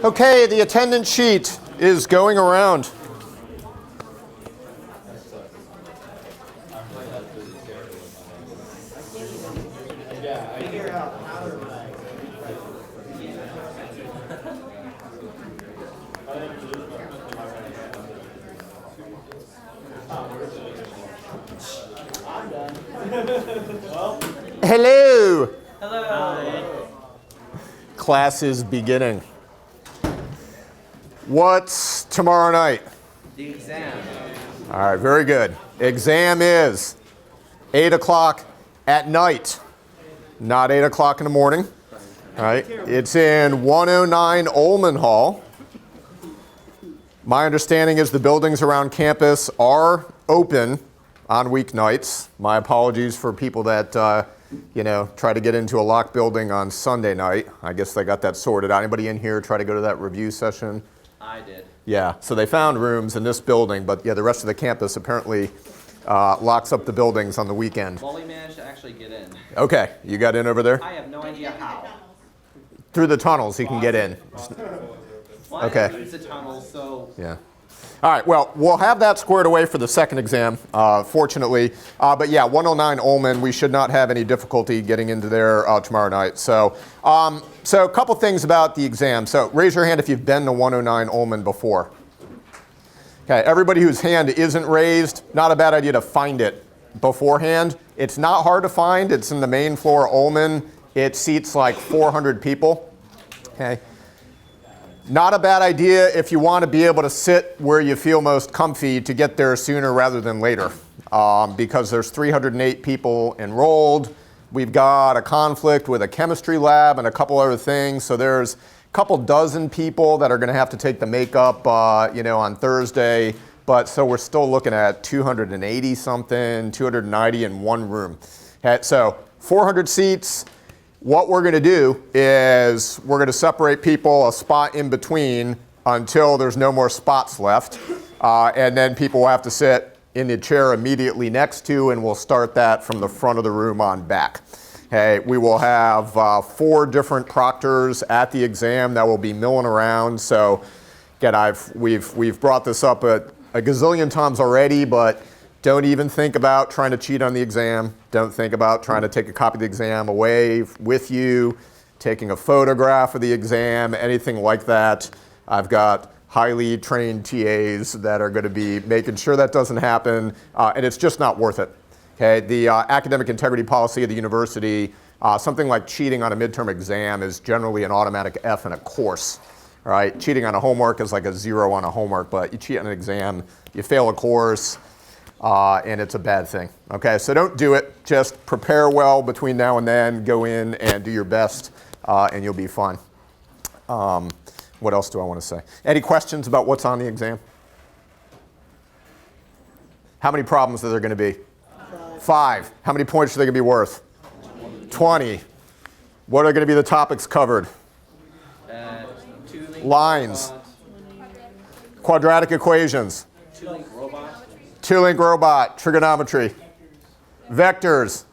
Okay, the attendance sheet is going around. Hello. Hello. Class is beginning. What's tomorrow night? The exam. All right, very good. Exam is 8 o'clock at night, not 8 o'clock in the morning. All right, it's in 109 Ullman Hall. My understanding is the buildings around campus are open on weeknights. My apologies for people that try to get into a locked building on Sunday night. I guess they got that sorted out. Anybody in here try to go to that review session? I did. Yeah, so they found rooms in this building, but yeah, the rest of the campus apparently locks up the buildings on the weekend. Well, we managed to actually get in. Okay, you got in over there? I have no idea how. Through the tunnels, you can get in. Well, Okay. I use the tunnel, so Yeah. All right, well, we'll have that squared away for the second exam, fortunately. But yeah, 109 Ullman, we should not have any difficulty getting into there tomorrow night. So a couple things about the exam. So raise your hand if you've been to 109 Ullman before. Okay, everybody whose hand isn't raised, not a bad idea to find it beforehand. It's not hard to find. It's in the main floor of Ullman. It seats like 400 people. Okay. Not a bad idea if you want to be able to sit where you feel most comfy to get there sooner rather than later, because there's 308 people enrolled. We've got a conflict with a chemistry lab and a couple other things, so there's a couple dozen people that are going to have to take the makeup on Thursday, but so we're still looking at 280 something, 290 in one room. Okay, so 400 seats. What we're going to do is we're going to separate people a spot in between until there's no more spots left. And then people will have to sit in the chair immediately next to, and we'll start that from the front of the room on back. Okay, we will have 4 different proctors at the exam that will be milling around. So again, we've brought this up a gazillion times already, but don't even think about trying to cheat on the exam. Don't think about trying to take a copy of the exam away with you, taking a photograph of the exam, anything like that. I've got highly trained TAs that are going to be making sure that doesn't happen, and it's just not worth it. Okay, the academic integrity policy of the university, something like cheating on a midterm exam is generally an automatic F in a course. All right, cheating on a homework is like a 0 on a homework, but you cheat on an exam, you fail a course, and it's a bad thing. Okay, so don't do it. Just prepare well between now and then. Go in and do your best, and you'll be fine. What else do I want to say? Any questions about what's on the exam? How many problems are there going to be? 5. How many points are they going to be worth? 20. What are going to be the topics covered? Lines. Quadratic equations. Two-link robot, trigonometry, vectors,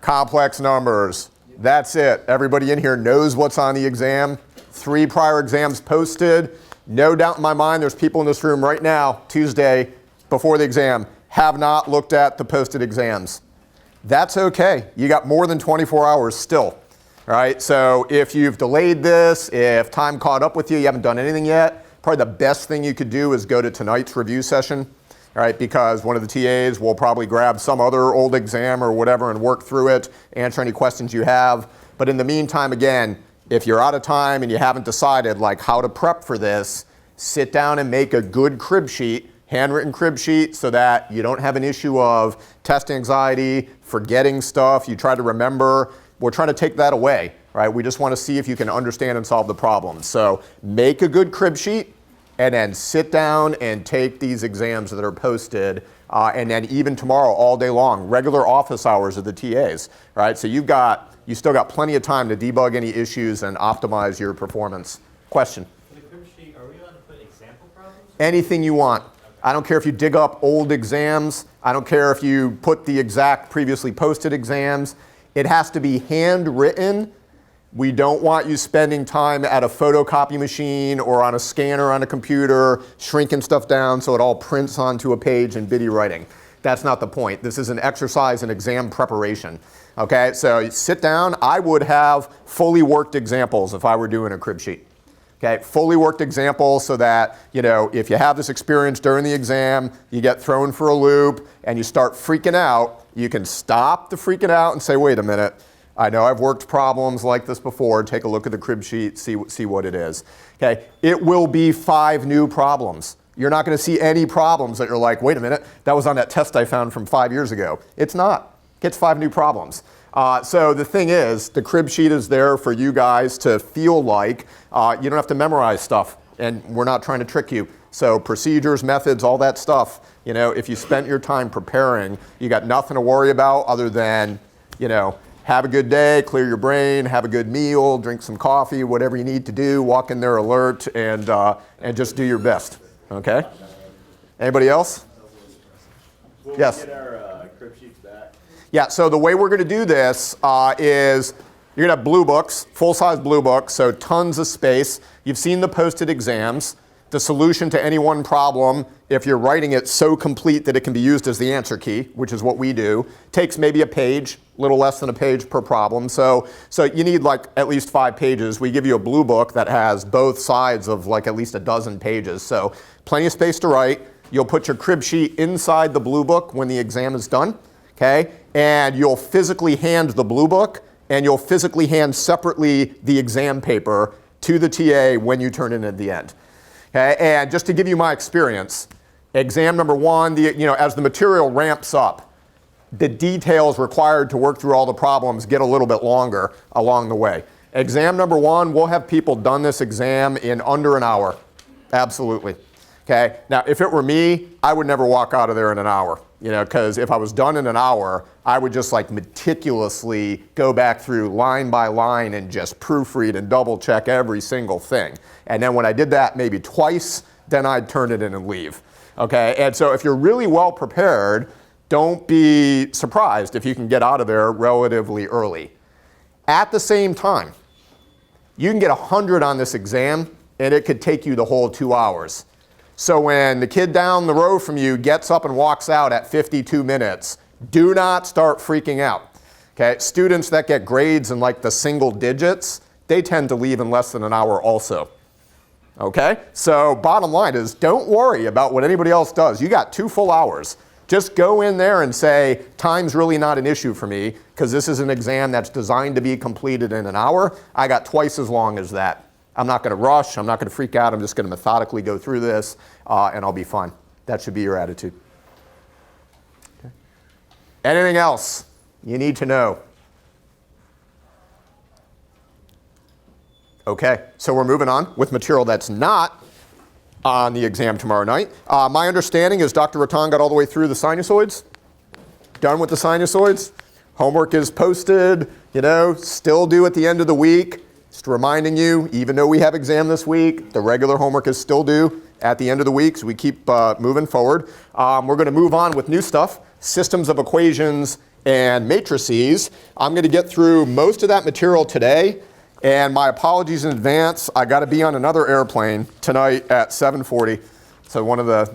complex numbers. That's it. Everybody in here knows what's on the exam. 3 prior exams posted. No doubt in my mind there's people in this room right now, Tuesday, before the exam, have not looked at the posted exams. That's okay. You got more than 24 hours still. All right, so if you've delayed this, if time caught up with you, you haven't done anything yet, probably the best thing you could do is go to tonight's review session. All right, because one of the TAs will probably grab some other old exam or whatever and work through it, answer any questions you have. But in the meantime, again, if you're out of time and you haven't decided like how to prep for this, sit down and make a good crib sheet, handwritten crib sheet, so that you don't have an issue of test anxiety, forgetting stuff, you try to remember. We're trying to take that away, right? We just want to see if you can understand and solve the problem. So make a good crib sheet, and then sit down and take these exams that are posted, and then even tomorrow all day long, regular office hours of the TAs, right? So you still got plenty of time to debug any issues and optimize your performance. Question? For the crib sheet, are we allowed to put example problems? Anything you want. I don't care if you dig up old exams. I don't care if you put the exact previously posted exams. It has to be handwritten We don't want you spending time at a photocopy machine or on a scanner on a computer, shrinking stuff down so it all prints onto a page in bitty writing. That's not the point. This is an exercise in exam preparation. Okay, so you sit down. I would have fully worked examples if I were doing a crib sheet. Okay, fully worked examples so that, if you have this experience during the exam, you get thrown for a loop and you start freaking out, you can stop the freaking out and say, wait a minute, I know I've worked problems like this before. Take a look at the crib sheet, see what it is. Okay, it will be 5 new problems. You're not going to see any problems that you're like, wait a minute, that was on that test I found from 5 years ago. It's not. It's 5 new problems. So the thing is, the crib sheet is there for you guys to feel like you don't have to memorize stuff, and we're not trying to trick you. So procedures, methods, all that stuff, if you spent your time preparing, you got nothing to worry about other than, have a good day, clear your brain, have a good meal, drink some coffee, whatever you need to do, walk in there alert, and just do your best. Okay? Anybody else? Yes? Will we get our crib sheets back? Yeah, so the way we're going to do this is you're going to have blue books, full-size blue books, so tons of space. You've seen the posted exams. The solution to any one problem, if you're writing it so complete that it can be used as the answer key, which is what we do, takes maybe a page, a little less than a page per problem. So you need like at least 5 pages. We give you a blue book that has both sides of like at least a dozen pages. So plenty of space to write. You'll put your crib sheet inside the blue book when the exam is done. Okay? And you'll physically hand the blue book, and you'll physically hand separately the exam paper to the TA when you turn it in at the end. Okay? And just to give you my experience, exam number 1, as the material ramps up, the details required to work through all the problems get a little bit longer along the way. Exam number 1, we'll have people done this exam in under an hour. Absolutely. Okay? Now, if it were me, I would never walk out of there in an hour. Because if I was done in an hour, I would just like meticulously go back through line by line and just proofread and double check every single thing. And then when I did that maybe twice, then I'd turn it in and leave. Okay? And so if you're really well prepared, don't be surprised if you can get out of there relatively early. At the same time, you can get 100 on this exam, and it could take you the whole 2 hours. So when the kid down the row from you gets up and walks out at 52 minutes, do not start freaking out. Okay? Students that get grades in like the single digits, they tend to leave in less than an hour also. Okay? So bottom line is, don't worry about what anybody else does. You got 2 full hours. Just go in there and say, time's really not an issue for me because this is an exam that's designed to be completed in an hour. I got twice as long as that. I'm not going to rush. I'm not going to freak out. I'm just going to methodically go through this, and I'll be fine. That should be your attitude. Okay. Anything else you need to know? Okay, so we're moving on with material that's not on the exam tomorrow night. My understanding is Dr. Rattan got all the way through the sinusoids. Done with the sinusoids. Homework is posted, still due at the end of the week. Just reminding you, even though we have exam this week, the regular homework is still due at the end of the week, so we keep moving forward. We're going to move on with new stuff, systems of equations and matrices. I'm going to get through most of that material today, and my apologies in advance. I got to be on another airplane tonight at 7:40, so one of the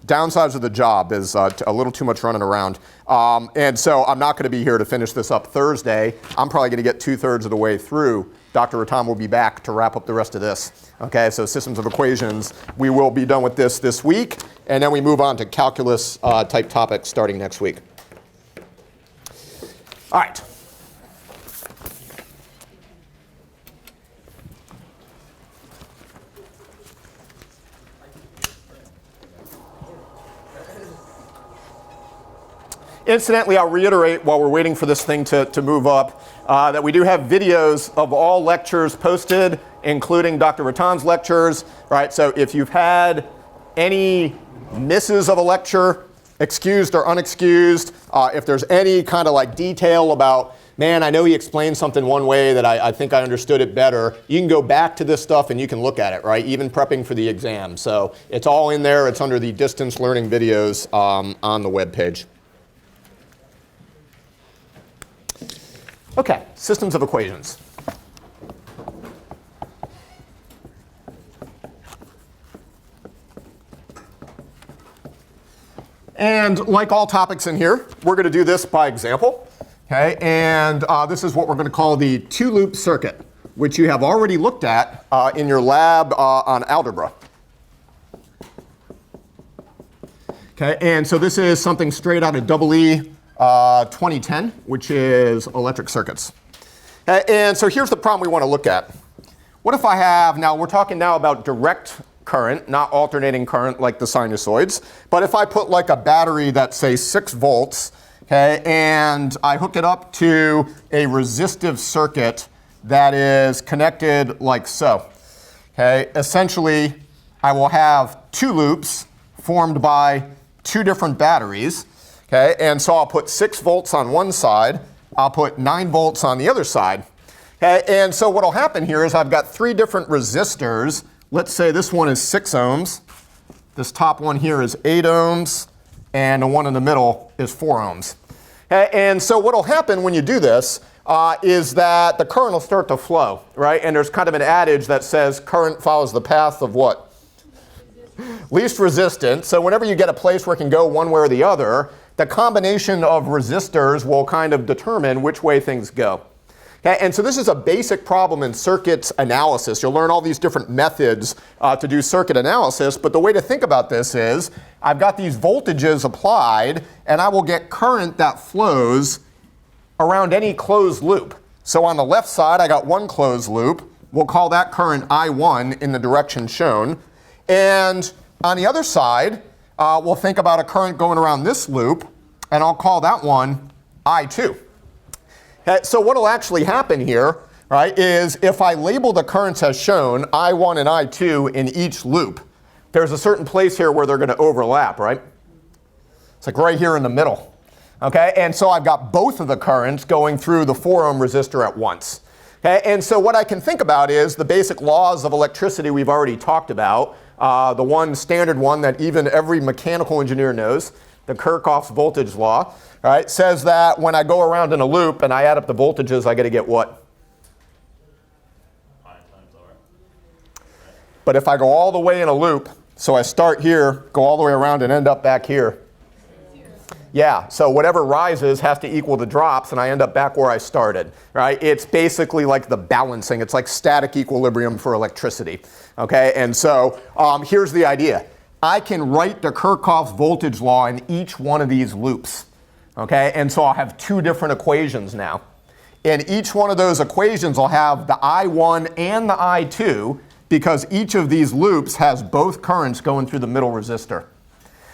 downsides of the job is a little too much running around. And so I'm not going to be here to finish this up Thursday. I'm probably going to get 2/3 of the way through. Dr. Rattan will be back to wrap up the rest of this. Okay, so systems of equations, we will be done with this week, and then we move on to calculus type topics starting next week. All right. Incidentally, I'll reiterate while we're waiting for this thing to move up that we do have videos of all lectures posted, including Dr. Rattan's lectures. Right? So if you've had any misses of a lecture, excused or unexcused, if there's any kind of like detail about, man, I know he explained something one way that I think I understood it better, you can go back to this stuff and you can look at it, right? Even prepping for the exam. So it's all in there. It's under the distance learning videos on the web page. Okay, systems of equations. And like all topics in here, we're going to do this by example. Okay, and this is what we're going to call the two-loop circuit, which you have already looked at in your lab on algebra. Okay, and so this is something straight out of EE 2010, which is electric circuits. Okay, and so here's the problem we want to look at. What if I have, now we're talking now about direct current, not alternating current like the sinusoids, but if I put like a battery that's say 6 volts, okay, and I hook it up to a resistive circuit that is connected like so. Okay, essentially I will have 2 loops formed by 2 different batteries. Okay, and so I'll put 6 volts on one side, I'll put 9 volts on the other side. Okay, and so what will happen here is I've got 3 different resistors. Let's say this one is 6 ohms, this top one here is 8 ohms, and the one in the middle is 4 ohms. Okay, and so what will happen when you do this is that the current will start to flow, right? And there's kind of an adage that says current follows the path of what? Least resistance. So whenever you get a place where it can go one way or the other, the combination of resistors will kind of determine which way things go. Okay, and so this is a basic problem in circuits analysis. You'll learn all these different methods to do circuit analysis, but the way to think about this is I've got these voltages applied, and I will get current that flows around any closed loop. So on the left side, I got one closed loop. We'll call that current I1 in the direction shown. And on the other side, we'll think about a current going around this loop, and I'll call that one I2. Okay, so what will actually happen here, right, is if I label the currents as shown, I1 and I2 in each loop, there's a certain place here where they're going to overlap, right? It's like right here in the middle. Okay, and so I've got both of the currents going through the 4 ohm resistor at once. Okay, and so what I can think about is the basic laws of electricity we've already talked about. The one standard one that even every mechanical engineer knows, the Kirchhoff's voltage law, right, says that when I go around in a loop and I add up the voltages, I got to get what? I times R. But if I go all the way in a loop, so I start here, go all the way around and end up back here. Yeah, so whatever rises has to equal the drops, and I end up back where I started, right? It's basically like the balancing. It's like static equilibrium for electricity, okay? And so here's the idea. I can write the Kirchhoff's voltage law in each one of these loops, okay? And so I'll have 2 different equations now. And each one of those equations will have the I1 and the I2 because each of these loops has both currents going through the middle resistor.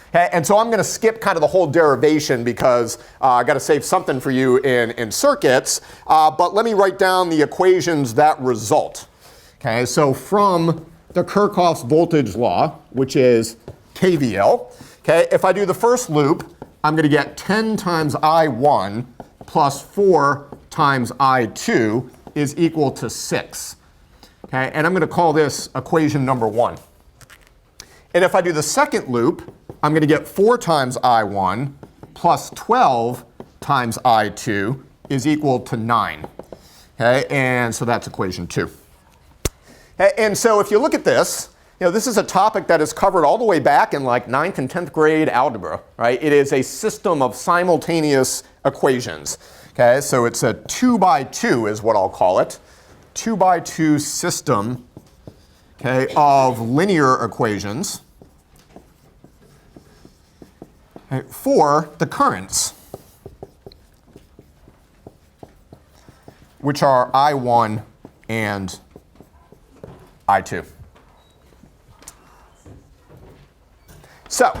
Okay, and so I'm going to skip kind of the whole derivation because I've got to save something for you in circuits. But let me write down the equations that result. Okay, so from the Kirchhoff's voltage law, which is KVL, okay, if I do the first loop, I'm going to get 10 times I1 plus 4 times I2 is equal to 6. Okay, and I'm going to call this equation number 1. And if I do the second loop, I'm going to get 4 times I1 plus 12 times I2 is equal to 9. Okay, and so that's equation 2. Okay, and so if you look at this, this is a topic that is covered all the way back in like 9th and 10th grade algebra, right? It is a system of simultaneous equations. Okay, so it's a 2x2 is what I'll call it. 2x2 system, okay, of linear equations. For the currents, which are I1 and I2. So,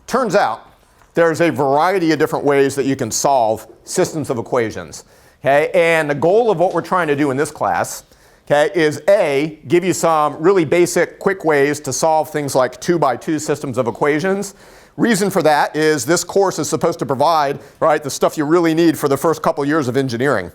turns out there's a variety of different ways that you can solve systems of equations. Okay? And the goal of what we're trying to do in this class, okay, is A, give you some really basic, quick ways to solve things like 2x2 systems of equations. Reason for that is this course is supposed to provide, right, the stuff you really need for the first couple years of engineering.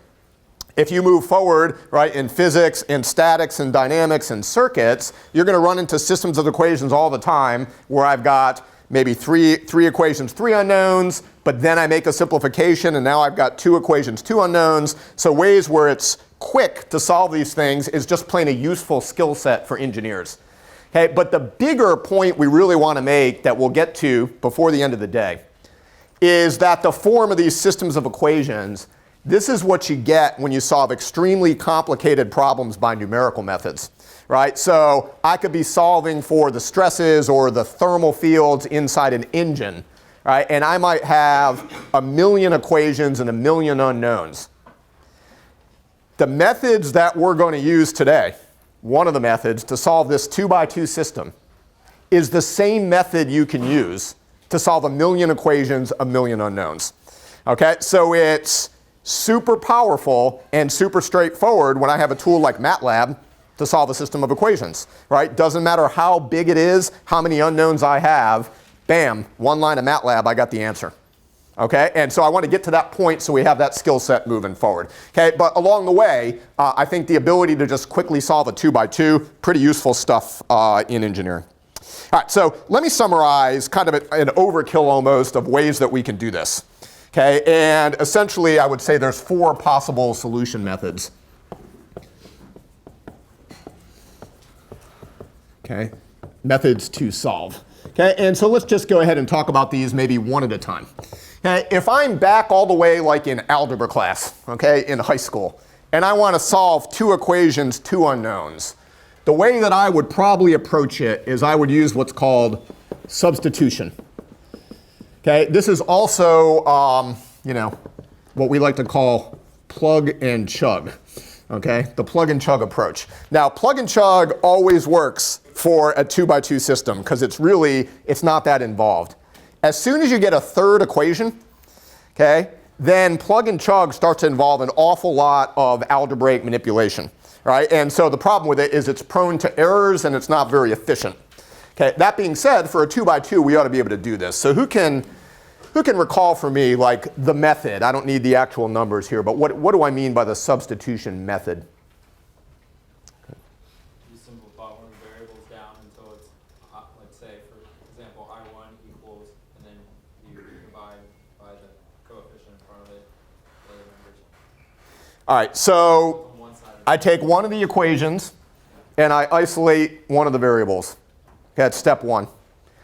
If you move forward, right, in physics, in statics, and dynamics, and circuits, you're going to run into systems of equations all the time where I've got maybe three equations, 3 unknowns, but then I make a simplification, and now I've got 2 equations, 2 unknowns. So ways where it's quick to solve these things is just plain a useful skill set for engineers. Okay, but the bigger point we really want to make that we'll get to before the end of the day is that the form of these systems of equations, this is what you get when you solve extremely complicated problems by numerical methods, right? So I could be solving for the stresses or the thermal fields inside an engine, right? And I might have a million equations and a million unknowns. The methods that we're going to use today, one of the methods to solve this 2x2 system, is the same method you can use to solve a million equations, a million unknowns. Okay, so it's super powerful and super straightforward when I have a tool like MATLAB to solve a system of equations, right? Doesn't matter how big it is, how many unknowns I have, bam, one line of MATLAB, I got the answer. Okay, and so I want to get to that point so we have that skill set moving forward. Okay, but along the way, I think the ability to just quickly solve a 2x2, pretty useful stuff in engineering. All right, so let me summarize kind of an overkill almost of ways that we can do this. Okay, and essentially I would say there's 4 possible solution methods. Okay, methods to solve. Okay, and so let's just go ahead and talk about these maybe one at a time. Okay, if I'm back all the way like in algebra class, okay, in high school, and I want to solve 2 equations, 2 unknowns, the way that I would probably approach it is I would use what's called substitution. Okay, this is also, what we like to call plug and chug. Okay, the plug and chug approach. Now, plug and chug always works for a 2x2 system because it's not that involved. As soon as you get a third equation, okay, then plug and chug starts to involve an awful lot of algebraic manipulation, right? And so the problem with it is it's prone to errors and it's not very efficient. Okay, that being said, for a 2x2, we ought to be able to do this. So who can recall for me like the method? I don't need the actual numbers here, but what do I mean by the substitution method? You simplify one of the variables down until it's, let's say, for example, I1 equals, and then you divide by the coefficient in front of it, the other numbers. All right, so On one side of I take one of the equations and I isolate one of the variables. Okay, that's step 1.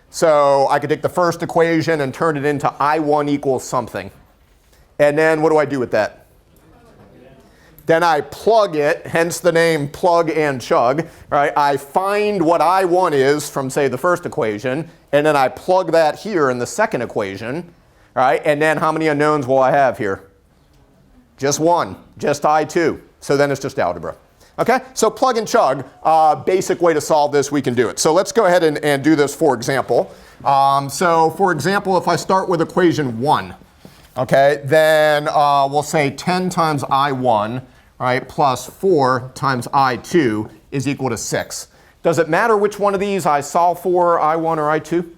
So I could take the first equation and turn it into I1 equals something. And then what do I do with that? Then I plug it, hence the name plug and chug, right? I find what I1 is from, say, the first equation, and then I plug that here in the second equation, right? And then how many unknowns will I have here? Just one, just I2. So then it's just algebra. Okay, so plug and chug, basic way to solve this, we can do it. So let's go ahead and do this for example. So for example, if I start with equation 1, okay, then we'll say 10 times I1, right, plus 4 times I2 is equal to 6. Does it matter which one of these I solve for, I1 or I2?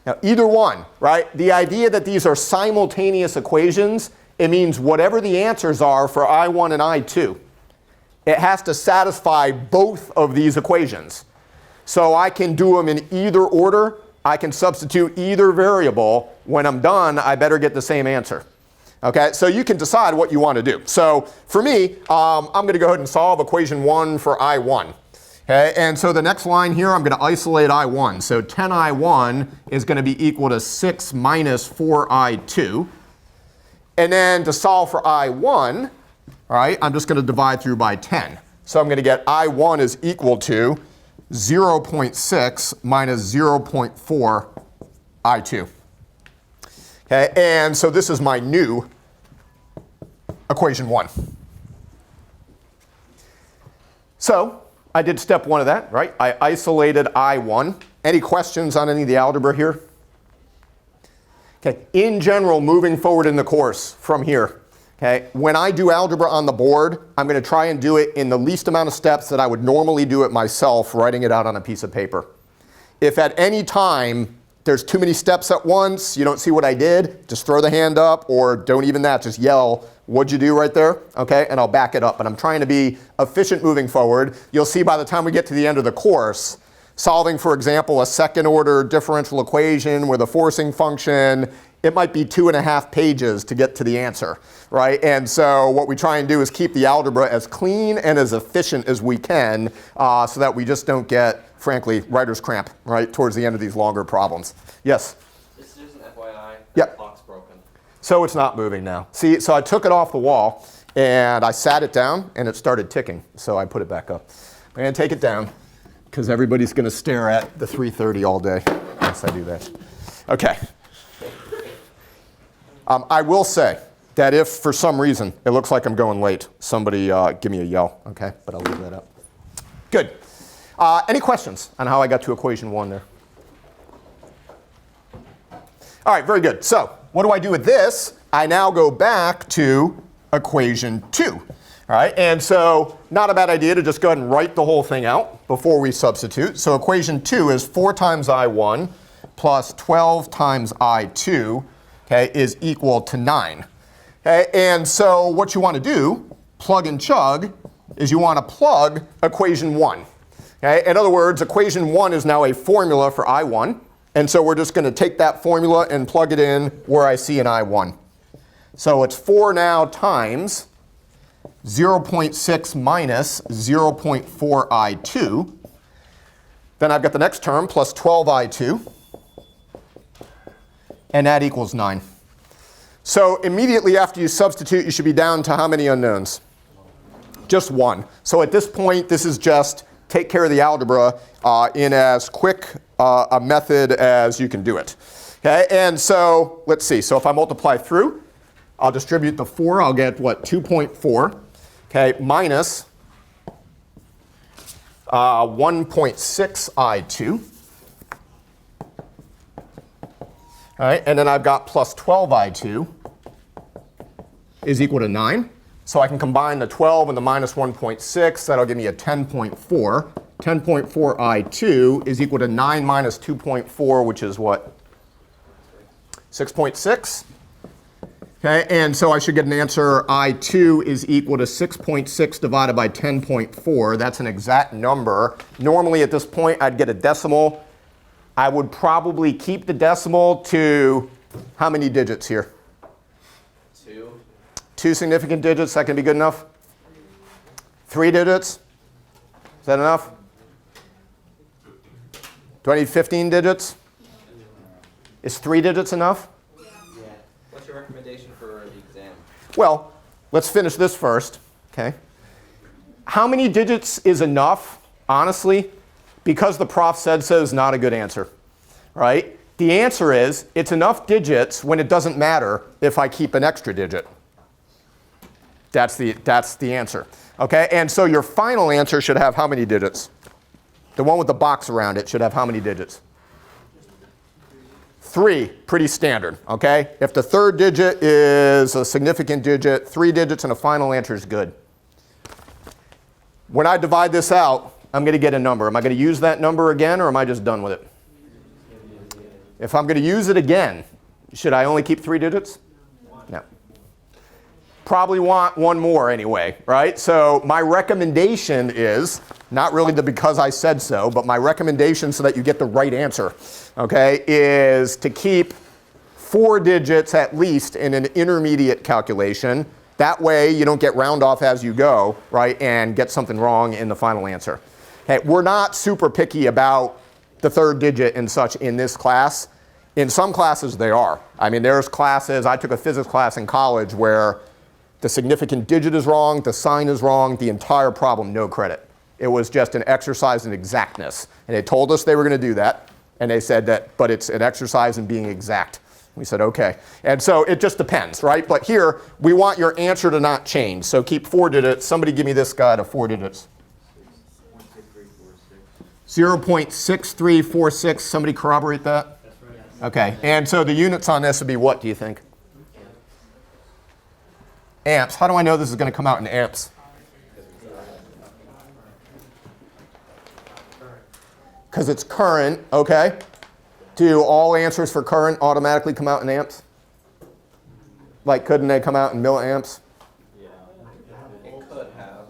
Now, either one, right? The idea that these are simultaneous equations, it means whatever the answers are for I1 and I2, it has to satisfy both of these equations. So I can do them in either order. I can substitute either variable. When I'm done, I better get the same answer. Okay, so you can decide what you want to do. So for me, I'm going to go ahead and solve equation 1 for I1. Okay, and so the next line here, I'm going to isolate I1. So 10I1 is going to be equal to 6 minus 4I2. And then to solve for I1, all right, I'm just going to divide through by 10. So I'm going to get I1 is equal to 0.6 minus 0.4 I2. Okay, and so this is my new equation 1. So I did step 1 of that, right? I isolated I1. Any questions on any of the algebra here? Okay, in general, moving forward in the course from here, okay, when I do algebra on the board, I'm going to try and do it in the least amount of steps that I would normally do it myself, writing it out on a piece of paper. If at any time there's too many steps at once, you don't see what I did, just throw the hand up, or don't even that, just yell, what'd you do right there? Okay, and I'll back it up. But I'm trying to be efficient moving forward. You'll see by the time we get to the end of the course, solving, for example, a second order differential equation with a forcing function, it might be 2.5 pages to get to the answer, right? And so what we try and do is keep the algebra as clean and as efficient as we can so that we just don't get, frankly, writer's cramp, right, towards the end of these longer problems. Yes? This is just an FYI. Yeah. So it's not moving now. See, so I took it off the wall and I sat it down and it started ticking. So I put it back up. I'm going to take it down because everybody's going to stare at the 330 all day once I do that. Okay. I will say that if for some reason it looks like I'm going late, somebody give me a yell, okay? But I'll leave that up. Good. Any questions on how I got to equation 1 there? All right, very good. So what do I do with this? I now go back to equation 2. All right, and so not a bad idea to just go ahead and write the whole thing out before we substitute. So equation 2 is 4 times I1 plus 12 times I2, okay, is equal to 9. Okay, and so what you want to do, plug and chug, is you want to plug equation 1. Okay, in other words, equation 1 is now a formula for I1. And so we're just going to take that formula and plug it in where I see an I1. So it's 4 now times 0.6 minus 0.4 I2. Then I've got the next term plus 12 I2. And that equals 9. So immediately after you substitute, you should be down to how many unknowns? Just 1. So at this point, this is just take care of the algebra in as quick a method as you can do it. Okay, and so let's see. So if I multiply through, I'll distribute the 4. I'll get what? 2.4. Okay, minus 1.6 I2. All right, and then I've got plus 12 I2 is equal to 9. So I can combine the 12 and the minus 1.6. That'll give me a 10.4. 10.4 I2 is equal to 9 minus 2.4, which is what? 6.6. Okay, and so I should get an answer. I2 is equal to 6.6 divided by 10.4. That's an exact number. Normally at this point, I'd get a decimal. I would probably keep the decimal to how many digits here? 2. 2 significant digits, that can be good enough? 3 digits? Is that enough? Do I need 15 digits? Is 3 digits enough? Yeah. What's your recommendation for the exam? Well, let's finish this first, okay? How many digits is enough, honestly? Because the prof said so is not a good answer, right? The answer is it's enough digits when it doesn't matter if I keep an extra digit. That's the answer, okay? And so your final answer should have how many digits? The one with the box around it should have how many digits? 3, pretty standard, okay? If the third digit is a significant digit, 3 digits and a final answer is good. When I divide this out, I'm going to get a number. Am I going to use that number again, or am I just done with it? If I'm going to use it again, should I only keep 3 digits? No. Probably want one more anyway, right? So my recommendation is, not really the because I said so, but my recommendation so that you get the right answer, okay, is to keep 4 digits at least in an intermediate calculation. That way you don't get round off as you go, right, and get something wrong in the final answer. Okay, we're not super picky about the third digit and such in this class. In some classes they are. I mean, there's classes, I took a physics class in college where the significant digit is wrong, the sign is wrong, the entire problem, no credit. It was just an exercise in exactness. And they told us they were going to do that. And they said that, but it's an exercise in being exact. We said, okay. And so it just depends, right? But here, we want your answer to not change. So keep 4 digits. Somebody give me this guy to 4 digits. 0.6346. Somebody corroborate that? That's right. Okay. And so the units on this would be what, do you think? Amps. How do I know this is going to come out in amps? Because it's current, okay. Do all answers for current automatically come out in amps? Like, couldn't they come out in milliamps? Yeah, It could have.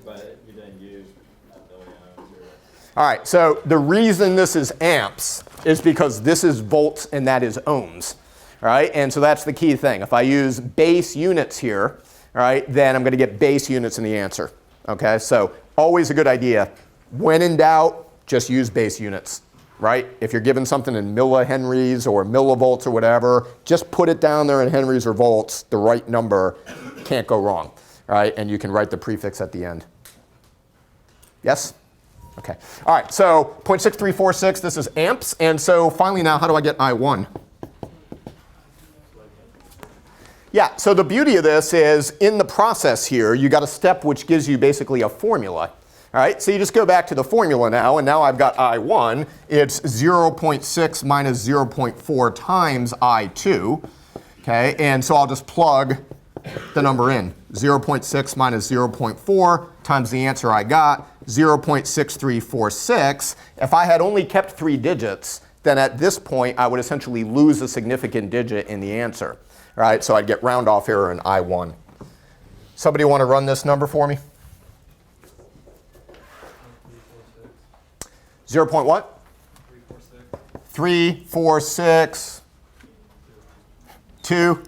but you didn't use a milliamps or. All right, so the reason this is amps is because this is volts and that is ohms. All right, and so that's the key thing. If I use base units here, all right, then I'm going to get base units in the answer. Okay, so always a good idea. When in doubt, just use base units. right? If you're given something in millihenries or millivolts or whatever, just put it down there in henries or volts, the right number, can't go wrong, right? And you can write the prefix at the end. Yes? Okay. All right, so 0.6346, this is amps. And so finally now, how do I get I1? Yeah, so the beauty of this is in the process here, you got a step which gives you basically a formula. All right, so you just go back to the formula now, and now I've got I1. It's 0.6 minus 0.4 times I2. Okay, and so I'll just plug the number in. 0.6 minus 0.4 times the answer I got, 0.6346. If I had only kept 3 digits, then at this point I would essentially lose a significant digit in the answer. All right, so I'd get round off error in I1. Somebody want to run this number for me? 0. Point what? 346. 2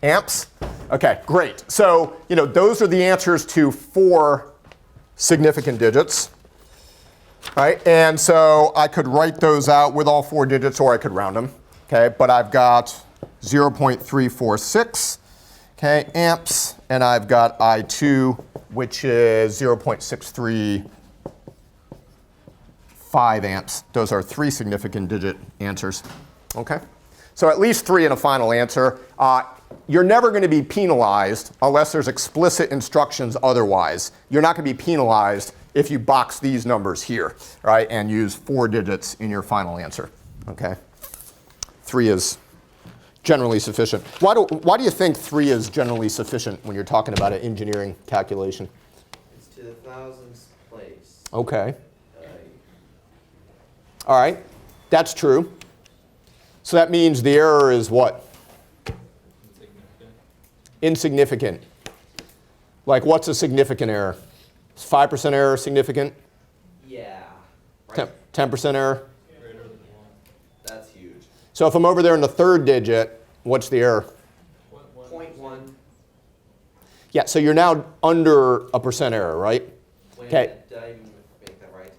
amps. Okay, great. So, those are the answers to 4 significant digits. Right? And so I could write those out with all 4 digits, or I could round them. Okay, but I've got 0.346 amps, and I've got I2, which is 0.635 amps. Those are 3 significant digit answers. Okay, so at least 3 in a final answer. You're never going to be penalized unless there's explicit instructions otherwise. You're not going to be penalized if you box these numbers here, right, and use 4 digits in your final answer. Okay, 3 is generally sufficient. Why do you think 3 is generally sufficient when you're talking about an engineering calculation? It's to the thousandth place. Okay. All right, that's true. So that means the error is what? Insignificant. Like, what's a significant error? Is 5% error significant? Yeah. Right. 10% error? Greater than 1. That's huge. So if I'm over there in the 3rd digit, what's the error? 0.1. Yeah, so you're now under a percent error, right? Wait a Okay. minute, did I even make that right?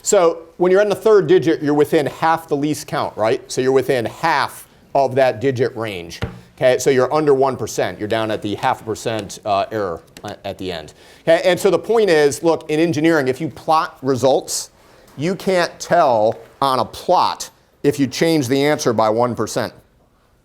So when you're in the 3rd digit, you're within half the least count, right? So you're within half of that digit range. Okay, so you're under 1%. You're down at the 0.5% error at the end. Okay, and so the point is, look, in engineering, if you plot results, you can't tell on a plot if you change the answer by 1%.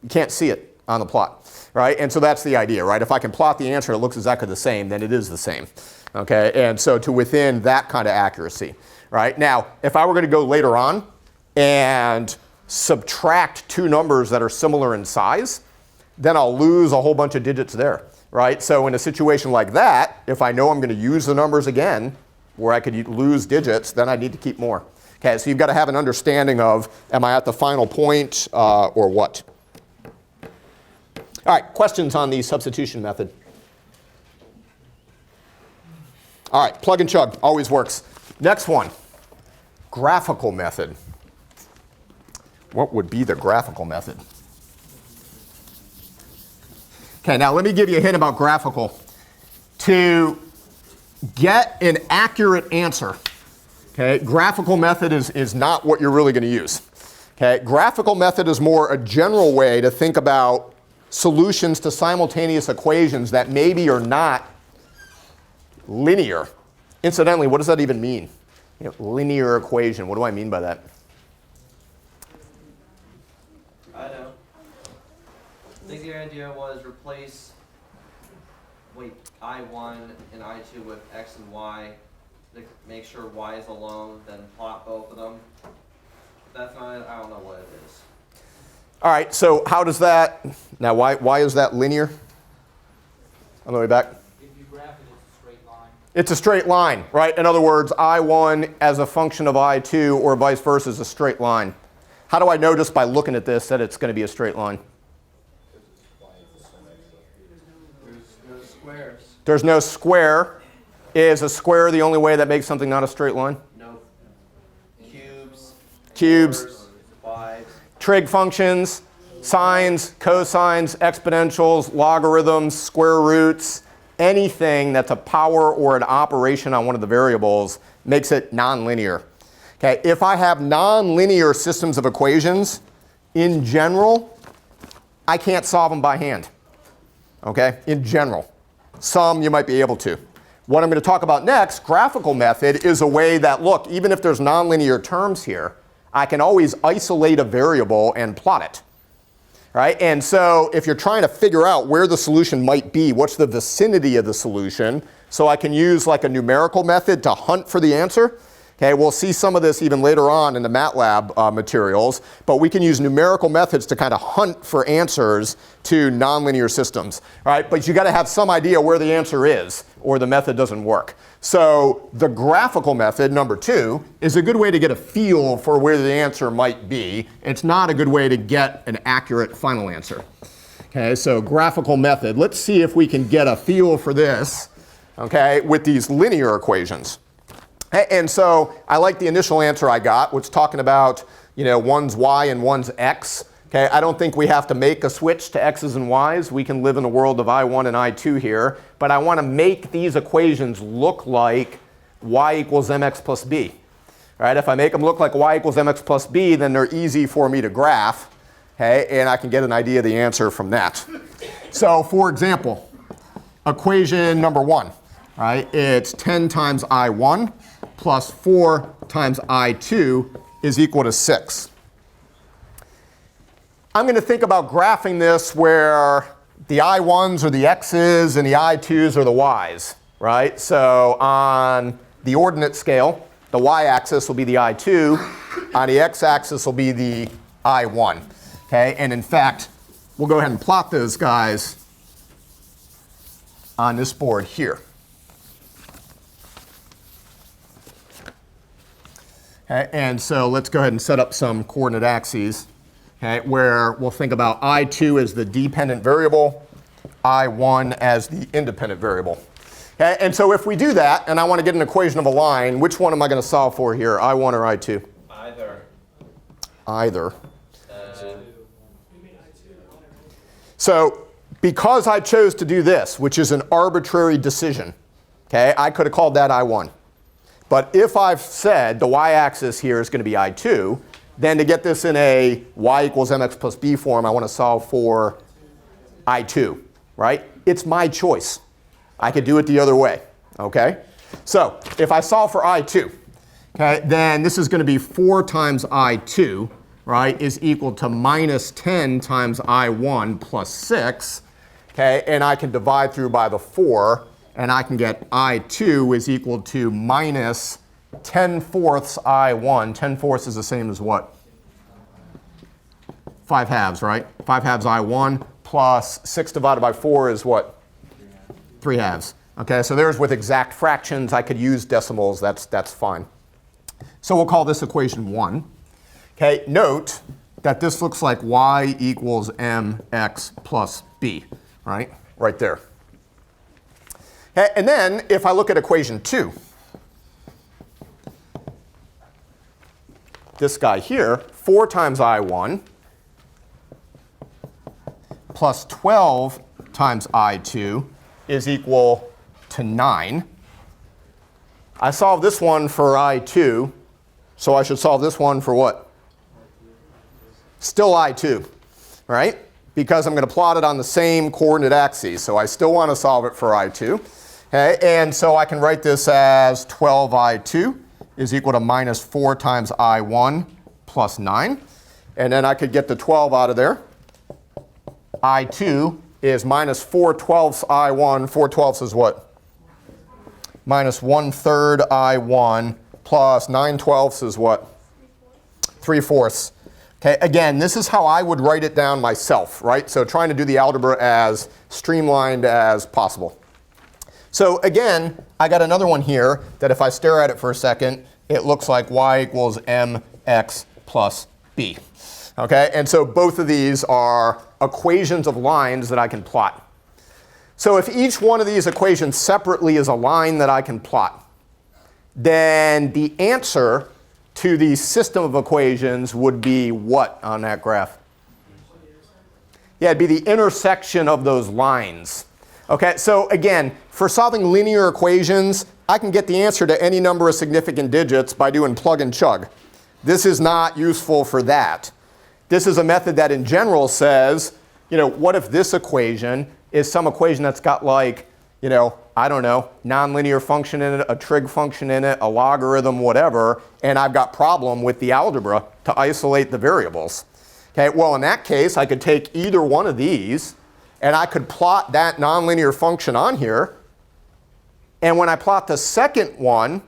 You can't see it on the plot, right? And so that's the idea, right? If I can plot the answer and it looks exactly the same, then it is the same. Okay, and so to within that kind of accuracy, right? Now, if I were going to go later on and subtract 2 numbers that are similar in size, then I'll lose a whole bunch of digits there, right? So in a situation like that, if I know I'm going to use the numbers again, where I could lose digits, then I need to keep more. Okay, so you've got to have an understanding of, am I at the final point or what? All right, questions on the substitution method? All right, plug and chug, always works. Next one, graphical method. What would be the graphical method? Okay, now let me give you a hint about graphical. To get an accurate answer, okay, graphical method is not what you're really going to use. Okay, graphical method is more a general way to think about solutions to simultaneous equations that maybe are not linear. Incidentally, what does that even mean? Linear equation, what do I mean by that? I know. I think the idea was replace I1 and I2 with X and Y. Make sure Y is alone, then plot both of them. That's not it. I don't know what it is. All right, so how does that, now why is that linear? On the way back? If you graph it, it's a straight line. It's a straight line, right? In other words, I1 as a function of I2 or vice versa is a straight line. How do I know just by looking at this that it's going to be a straight line? There's no squares. There's no square. Is a square the only way that makes something not a straight line? No. Cubes. Fours, fives. Trig functions, sines, cosines, exponentials, logarithms, square roots, anything that's a power or an operation on one of the variables makes it nonlinear. Okay, if I have nonlinear systems of equations, in general, I can't solve them by hand. Okay, in general. Some you might be able to. What I'm going to talk about next, graphical method, is a way that, look, even if there's nonlinear terms here, I can always isolate a variable and plot it. Right? And so if you're trying to figure out where the solution might be, what's the vicinity of the solution, so I can use like a numerical method to hunt for the answer. Okay, we'll see some of this even later on in the MATLAB materials, but we can use numerical methods to kind of hunt for answers to nonlinear systems. All right, but you got to have some idea where the answer is, or the method doesn't work. So the graphical method, number 2, is a good way to get a feel for where the answer might be. It's not a good way to get an accurate final answer. Okay, so graphical method. Let's see if we can get a feel for this, okay, with these linear equations. And so I like the initial answer I got, which is talking about, one's y and one's x. Okay, I don't think we have to make a switch to x's and y's. We can live in a world of I1 and I2 here. But I want to make these equations look like y equals mx plus b. All right, if I make them look like y equals mx plus b, then they're easy for me to graph. Okay, and I can get an idea of the answer from that. So for example, equation number 1, right? It's 10 times I1 plus 4 times I2 is equal to 6. I'm going to think about graphing this where the I1s are the x's and the I2s are the y's, right? So on the ordinate scale, the y-axis will be the I2. On the x-axis will be the I1. Okay, and in fact, we'll go ahead and plot those guys on this board here. Okay, and so let's go ahead and set up some coordinate axes, okay, where we'll think about I2 as the dependent variable, I1 as the independent variable. Okay, and so if we do that, and I want to get an equation of a line, which one am I going to solve for here, I1 or I2? Either. Either. So because I chose to do this, which is an arbitrary decision, okay, I could have called that I1. But if I've said the y-axis here is going to be I2, then to get this in a y equals mx plus b form, I want to solve for I2, right? It's my choice. I could do it the other way, okay? So if I solve for I2, okay, then this is going to be 4 times I2, right, is equal to minus 10 times I1 plus 6, okay? And I can divide through by the 4. And I can get I2 is equal to minus 10/4 I1. 10/4 is the same as what? 5 halves, right? 5 halves I1 plus 6 divided by 4 is what? 3 halves. Okay, so there's with exact fractions. I could use decimals. That's fine. So we'll call this equation 1. Okay, note that this looks like y equals mx plus b, right? Right there. Okay, and then if I look at equation 2, this guy here, 4 times I1 plus 12 times I2 is equal to 9. I solved this one for I2, so I should solve this one for what? Still I2, right? Because I'm going to plot it on the same coordinate axes, so I still want to solve it for I2. Okay, and so I can write this as 12I2 is equal to minus 4 times I1 plus 9. And then I could get the 12 out of there. I2 is minus 4/12 I1. 4/12 is what? Minus 1/3 I1 plus 9/12 is what? 3/4. Okay, again, this is how I would write it down myself, right? So trying to do the algebra as streamlined as possible. So again, I got another one here that if I stare at it for a second, it looks like y equals mx plus b. Okay, and so both of these are equations of lines that I can plot. So if each one of these equations separately is a line that I can plot, then the answer to the system of equations would be what on that graph? Yeah, it'd be the intersection of those lines. Okay, so again, for solving linear equations, I can get the answer to any number of significant digits by doing plug and chug. This is not useful for that. This is a method that in general says, what if this equation is some equation that's got like, I don't know, nonlinear function in it, a trig function in it, a logarithm, whatever, and I've got problem with the algebra to isolate the variables. Okay, well in that case, I could take either one of these and I could plot that nonlinear function on here. And when I plot the second one,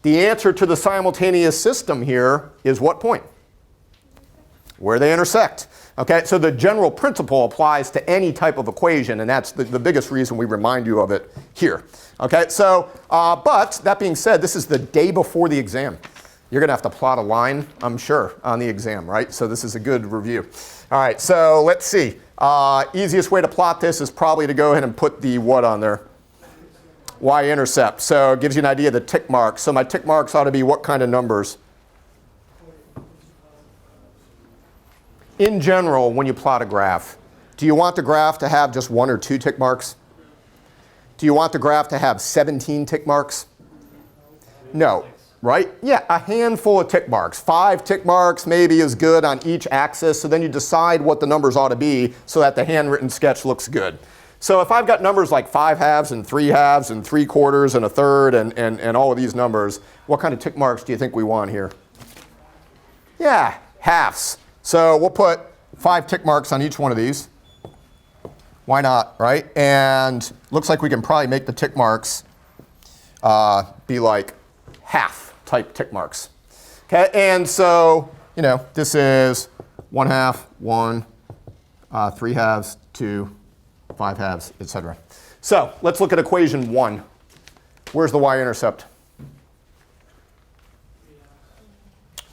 the answer to the simultaneous system here is what point? Where they intersect. Okay, so the general principle applies to any type of equation, and that's the biggest reason we remind you of it here. Okay, so, but that being said, this is the day before the exam. You're going to have to plot a line, I'm sure, on the exam, right? So this is a good review. All right, so let's see. Easiest way to plot this is probably to go ahead and put the what on there? Y-intercept. So it gives you an idea of the tick marks. So my tick marks ought to be what kind of numbers? In general, when you plot a graph, do you want the graph to have just 1 or 2 tick marks? Do you want the graph to have 17 tick marks? No, right? Yeah, a handful of tick marks. 5 tick marks maybe is good on each axis, so then you decide what the numbers ought to be so that the handwritten sketch looks good. So if I've got numbers like 5 halves and 3 halves and 3/4 and a third and all of these numbers, what kind of tick marks do you think we want here? Yeah, halves. So we'll put 5 tick marks on each one of these. Why not, right? And looks like we can probably make the tick marks be like half type tick marks. Okay, and so, this is 1 half, 1, 3 halves, 2, 5 halves, etc. So let's look at equation 1. Where's the y-intercept?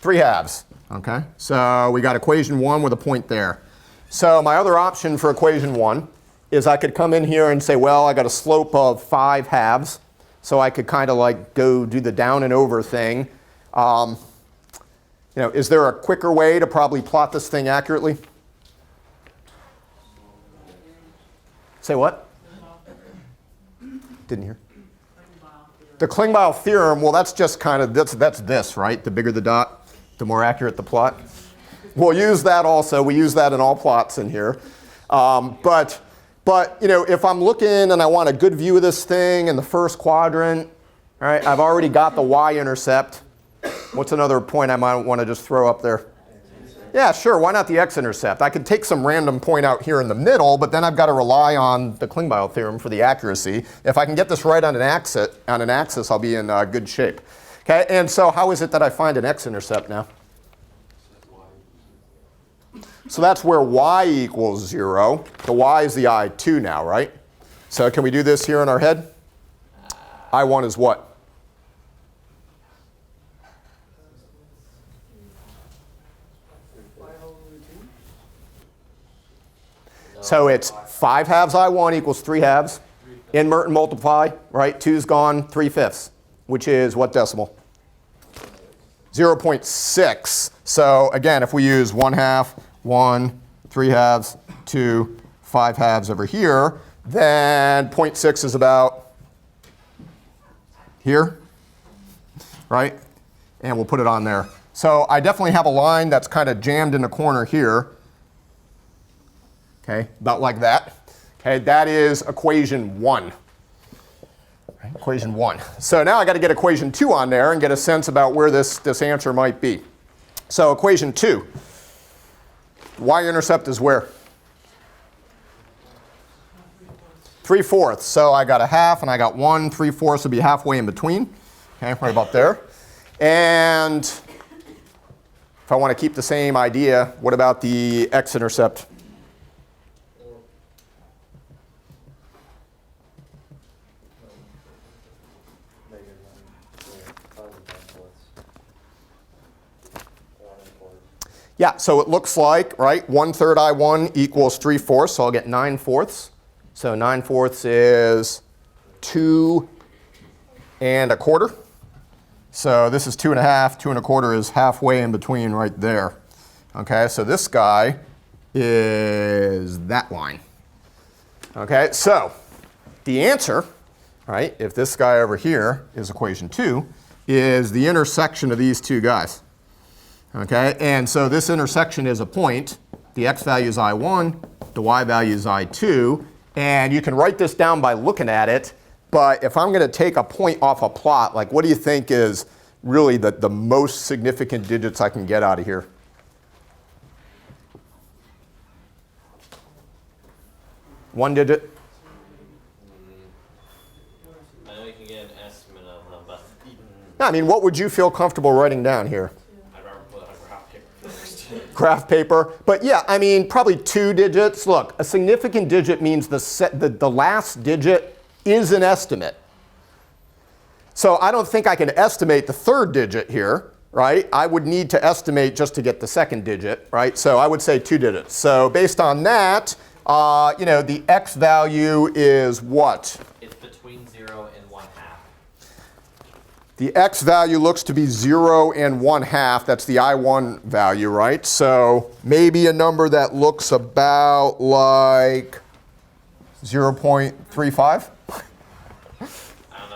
3 halves. Okay, so we got equation 1 with a point there. So my other option for equation 1 is I could come in here and say, well, I got a slope of 5 halves. So I could kind of like go do the down and over thing. Is there a quicker way to probably plot this thing accurately? Say what? Didn't hear. The Klingbeil theorem, well, that's just kind of, that's this, right? The bigger the dot, the more accurate the plot. We'll use that also. We use that in all plots in here. But if I'm looking and I want a good view of this thing in the first quadrant, all right, I've already got the y-intercept. What's another point I might want to just throw up there? Yeah, sure. Why not the x-intercept? I could take some random point out here in the middle, but then I've got to rely on the Klingbeil theorem for the accuracy. If I can get this right on an axis, I'll be in good shape. Okay, and so how is it that I find an x-intercept now? So that's where y equals 0. The y is the I2 now, right? So can we do this here in our head? I1 is what? So it's 5 halves I1 equals 3 halves. Invert and multiply, right? 2's gone, 3/5, which is what decimal? 0.6. So again, if we use 1 half, 1, 3 halves, 2, 5 halves over here, then 0.6 is about here, right? And we'll put it on there. So I definitely have a line that's kind of jammed in the corner here. Okay, about like that. Okay, that is equation 1. Right, equation 1. So now I got to get equation 2 on there and get a sense about where this answer might be. So equation 2. Y-intercept is where? 3/4. So I got a half and I got 1. 3/4 would be halfway in between. Okay, right about there. And if I want to keep the same idea, what about the x-intercept? Yeah, so it looks like, right, 1/3 I1 equals 3/4, so I'll get 9/4. So 9/4 is 2 1/4. So this is 2 1/2. 2 1/4 is halfway in between right there. Okay, so this guy is that line. Okay, so the answer, right, if this guy over here is equation 2, is the intersection of these two guys. Okay, and so this intersection is a point. The x value is I1, the y value is I2, and you can write this down by looking at it, but if I'm going to take a point off a plot, like what do you think is really the most significant digits I can get out of here? One digit? I know you can get an estimate of them, but I mean, what would you feel comfortable writing down here? I'd rather put it on graph paper first. Graph paper. But yeah, I mean, probably 2 digits. Look, a significant digit means the last digit is an estimate. So I don't think I can estimate the 3rd digit here, right? I would need to estimate just to get the 2nd digit, right? So I would say 2 digits. So based on that, you know, the x value is what? It's between 0 and 1/2. The x value looks to be 0 and 1/2. That's the I1 value, right? So maybe a number that looks about like 0.35?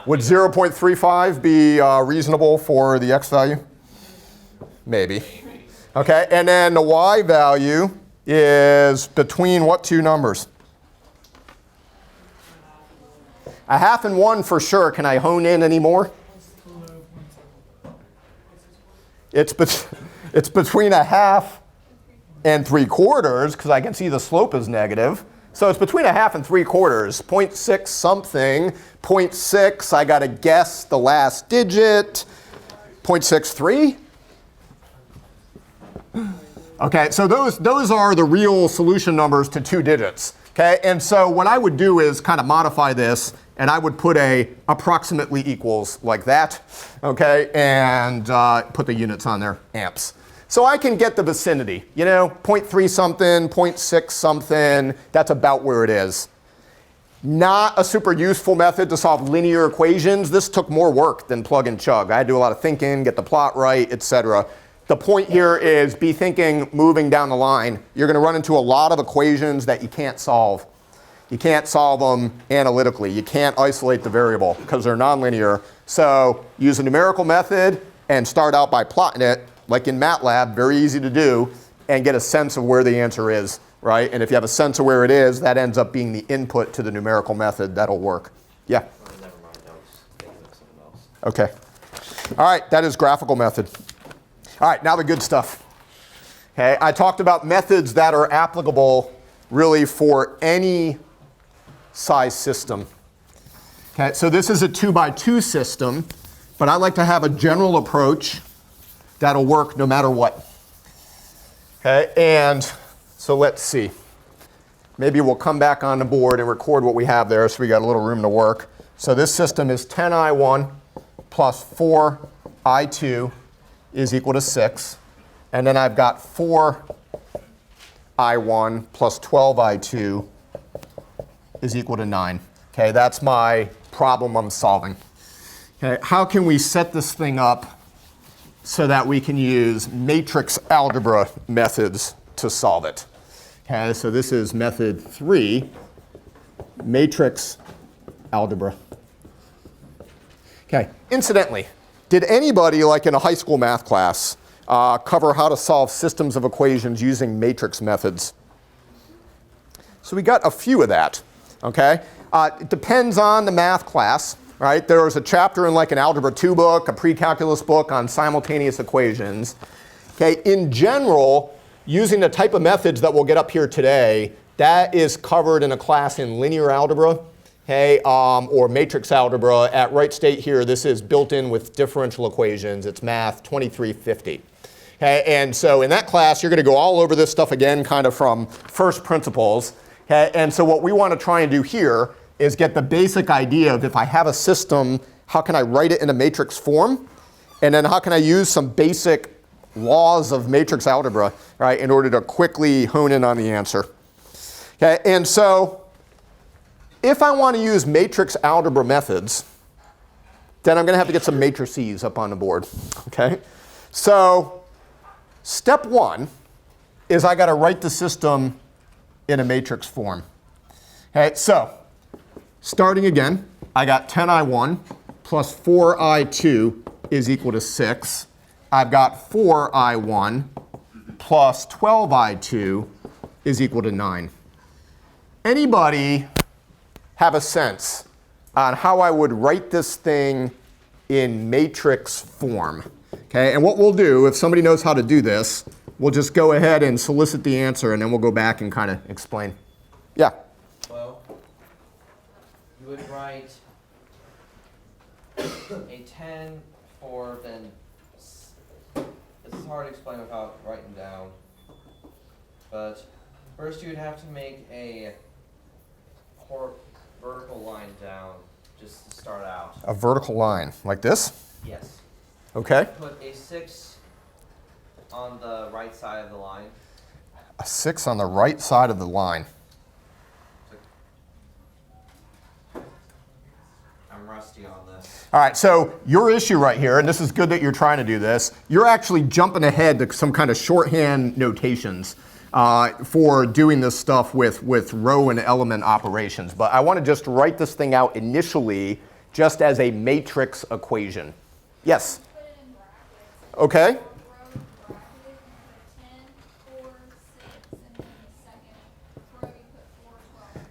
Would 0.35 be reasonable for the x value? Maybe. Okay, and then the y value is between what two numbers? 1/2 and 1 for sure. Can I hone in any more? It's between 1/2 and 3/4 because I can see the slope is negative. So it's between 1/2 and 3/4, 0.6 something, 0.6, I got to guess the last digit, 0.63. Okay, so those are the real solution numbers to 2 digits. Okay, and so what I would do is kind of modify this, and I would put a approximately equals like that, okay, and put the units on there, amps. So I can get the vicinity, you know, 0.3 something, 0.6 something, that's about where it is. Not a super useful method to solve linear equations. This took more work than plug and chug. I had to do a lot of thinking, get the plot right, etc. The point here is be thinking moving down the line. You're going to run into a lot of equations that you can't solve. You can't solve them analytically. You can't isolate the variable because they're nonlinear. So use a numerical method and start out by plotting it, like in MATLAB, very easy to do, and get a sense of where the answer is, right? And if you have a sense of where it is, that ends up being the input to the numerical method. That'll work. Yeah? Never mind, I was thinking of something else. Okay. All right, that is graphical method. All right, now the good stuff. Okay, I talked about methods that are applicable really for any size system. Okay, so this is a 2x2 system, but I like to have a general approach that'll work no matter what. Okay, and so let's see. Maybe we'll come back on the board and record what we have there so we got a little room to work. So this system is 10I1 plus 4I2 is equal to 6. And then I've got 4I1 plus 12I2 is equal to 9. Okay, that's my problem I'm solving. Okay, how can we set this thing up so that we can use matrix algebra methods to solve it? Okay, so this is method 3, matrix algebra. Okay, incidentally, did anybody, like in a high school math class, cover how to solve systems of equations using matrix methods? So we got a few of that, okay? It depends on the math class, right? There was a chapter in like an Algebra 2 book, a pre-calculus book on simultaneous equations. Okay, in general, using the type of methods that we'll get up here today, that is covered in a class in linear algebra, okay, or matrix algebra. At Wright State here, this is built in with differential equations. It's math 2350. Okay, and so in that class, you're going to go all over this stuff again, kind of from first principles. Okay, and so what we want to try and do here is get the basic idea of if I have a system, how can I write it in a matrix form? And then how can I use some basic laws of matrix algebra, right, in order to quickly hone in on the answer. Okay, and so if I want to use matrix algebra methods, then I'm going to have to get some matrices up on the board. Okay, so step 1 is I got to write the system in a matrix form. Okay, so starting again, I got 10I1 plus 4I2 is equal to 6. I've got 4I1 plus 12I2 is equal to 9. Anybody have a sense on how I would write this thing in matrix form? Okay, and what we'll do, if somebody knows how to do this, we'll just go ahead and solicit the answer, and then we'll go back and kind of explain. Yeah? Well, you would write a 10 for then. This is hard to explain without writing down. But first you would have to make a vertical line down just to start out. A vertical line, like this? Yes. Okay. Put a 6 on the right side of the line. A 6 on the right side of the line. I'm rusty on this. All right, so your issue right here, and this is good that you're trying to do this, you're actually jumping ahead to some kind of shorthand notations for doing this stuff with row and element operations. But I want to just write this thing out initially just as a matrix equation. Yes? Put it in brackets. Okay. Row bracket, you put 10, 4, 6, and then the second row you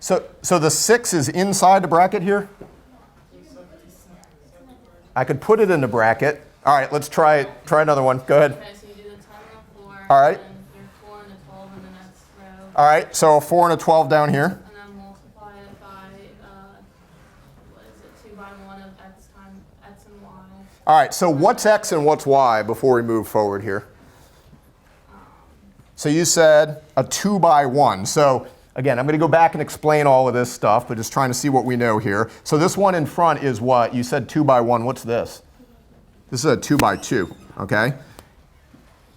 put 4, 12. So the 6 is inside the bracket here? I could put it in the bracket. All right, let's try another one. Go ahead. Okay, so you do the 10 and a 4. All right. And then your 4 and a 12 in the next row. All right, so a 4 and a 12 down here. And then multiply it by, what is it, 2 by 1 of x times x and y. All right, so what's x and what's y before we move forward here? So you said a 2 by 1. So again, I'm going to go back and explain all of this stuff, but just trying to see what we know here. So this one in front is what? You said 2 by 1. What's this? This is a 2 by 2, okay?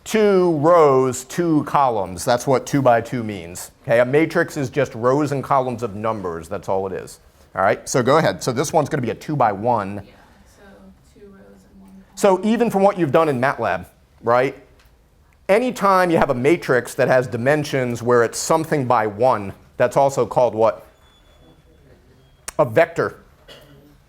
2 rows, 2 columns. That's what 2 by 2 means. Okay, a matrix is just rows and columns of numbers. That's all it is. All right, so go ahead. So this one's going to be a 2 by 1. Yeah, so 2 rows and 1 column. So even from what you've done in MATLAB, right? Anytime you have a matrix that has dimensions where it's something by 1, that's also called what? A vector,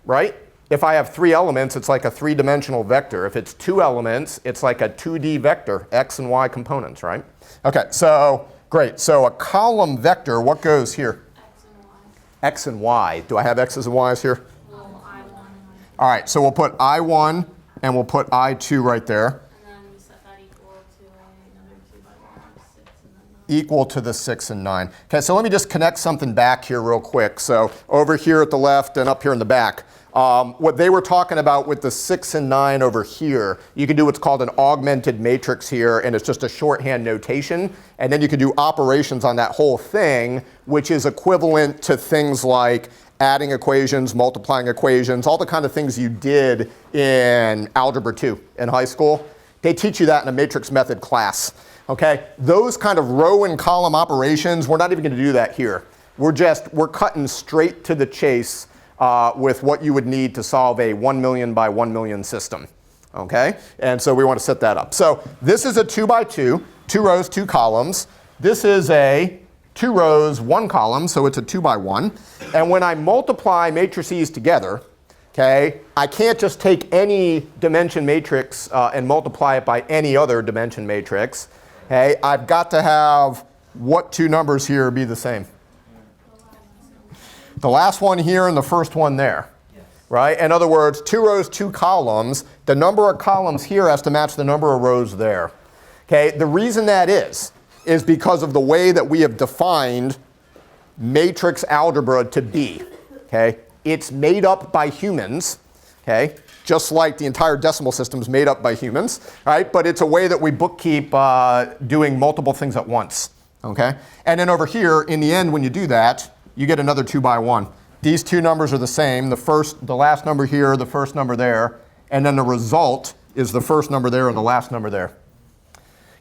right? If I have 3 elements, it's like a 3-dimensional vector. If it's 2 elements, it's like a 2D vector, x and y components, right? Okay, so great. So a column vector, what goes here? X and y. X and y. Do I have x's and y's here? Well, I1 and I2. All right, so we'll put I1 and we'll put I2 right there. And then we set that equal to another 2 by 1, 6, and then 9. Equal to the 6 and 9. Okay, so let me just connect something back here real quick. So over here at the left and up here in the back. What they were talking about with the 6 and 9 over here, you can do what's called an augmented matrix here, and it's just a shorthand notation. And then you can do operations on that whole thing, which is equivalent to things like adding equations, multiplying equations, all the kind of things you did in Algebra 2 in high school. They teach you that in a matrix method class. Okay, those kind of row and column operations, we're not even going to do that here. We're cutting straight to the chase with what you would need to solve a 1 million by 1 million system. Okay, and so we want to set that up. So this is a 2 by 2, 2 rows, 2 columns. This is a 2 rows, 1 column, so it's a 2 by 1. And when I multiply matrices together, okay, I can't just take any dimension matrix and multiply it by any other dimension matrix. Okay, I've got to have what 2 numbers here be the same? The last one here and the first one there. Yes. Right? In other words, 2 rows, 2 columns. The number of columns here has to match the number of rows there. Okay, the reason that is because of the way that we have defined matrix algebra to be. Okay, it's made up by humans. Okay, just like the entire decimal system is made up by humans, right? But it's a way that we bookkeep doing multiple things at once, okay? And then over here, in the end, when you do that, you get another 2 by 1. These 2 numbers are the same. The last number here, the first number there, and then the result is the first number there and the last number there,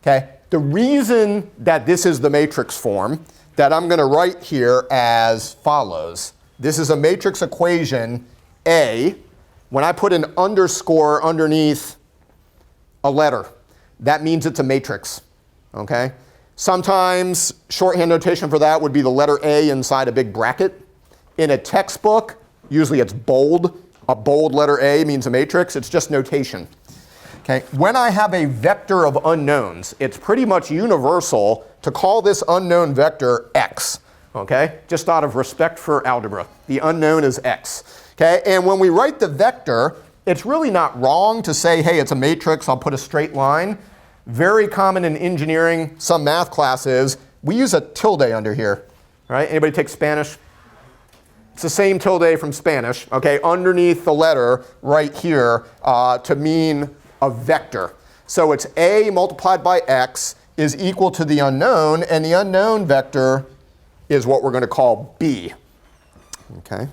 okay? The reason that this is the matrix form that I'm going to write here as follows. This is a matrix equation, A. When I put an underscore underneath a letter, that means it's a matrix, okay? Sometimes shorthand notation for that would be the letter A inside a big bracket, In a textbook, usually it's bold. A bold letter A means a matrix. It's just notation. Okay. When I have a vector of unknowns, it's pretty much universal to call this unknown vector x. Okay? Just out of respect for algebra. The unknown is x. Okay? And when we write the vector, it's really not wrong to say, hey, it's a matrix, I'll put a straight line. Very common in engineering, some math classes, we use a tilde under here. Right? Anybody take Spanish? It's the same tilde from Spanish, okay, underneath the letter right here to mean a vector. So it's a multiplied by x is equal to the unknown, and the unknown vector is what we're going to call b. Okay.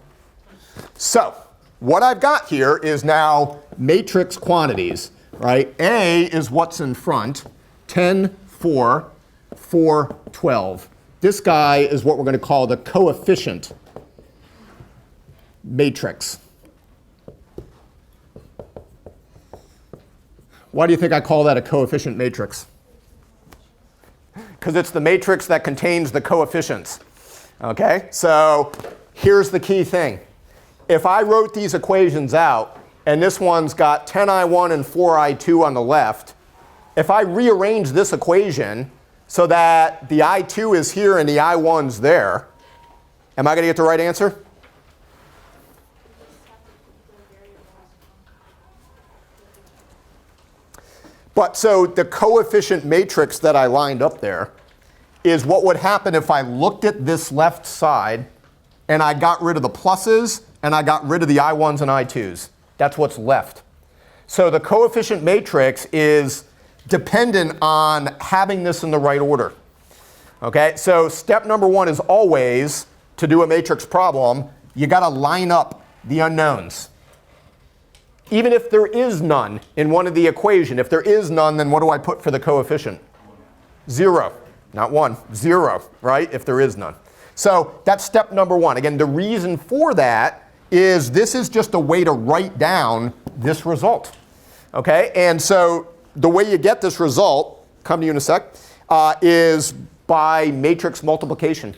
So what I've got here is now matrix quantities, right? A is what's in front, 10, 4, 4, 12. This guy is what we're going to call the coefficient matrix. Why do you think I call that a coefficient matrix? Because it's the matrix that contains the coefficients. Okay, so here's the key thing. If I wrote these equations out, and this one's got 10I1 and 4I2 on the left, if I rearrange this equation so that the I2 is here and the I1's there, am I going to get the right answer? But so the coefficient matrix that I lined up there is what would happen if I looked at this left side and I got rid of the pluses and I got rid of the I1s and I2s. That's what's left. So the coefficient matrix is dependent on having this in the right order. Okay, so step number one is always, to do a matrix problem, you got to line up the unknowns. Even if there is none in one of the equation, if there is none, then what do I put for the coefficient? 0. Not 1. 0, right? If there is none. So that's step number one. Again, the reason for that is this is just a way to write down this result. Okay? And so the way you get this result, come to you in a sec, is by matrix multiplication.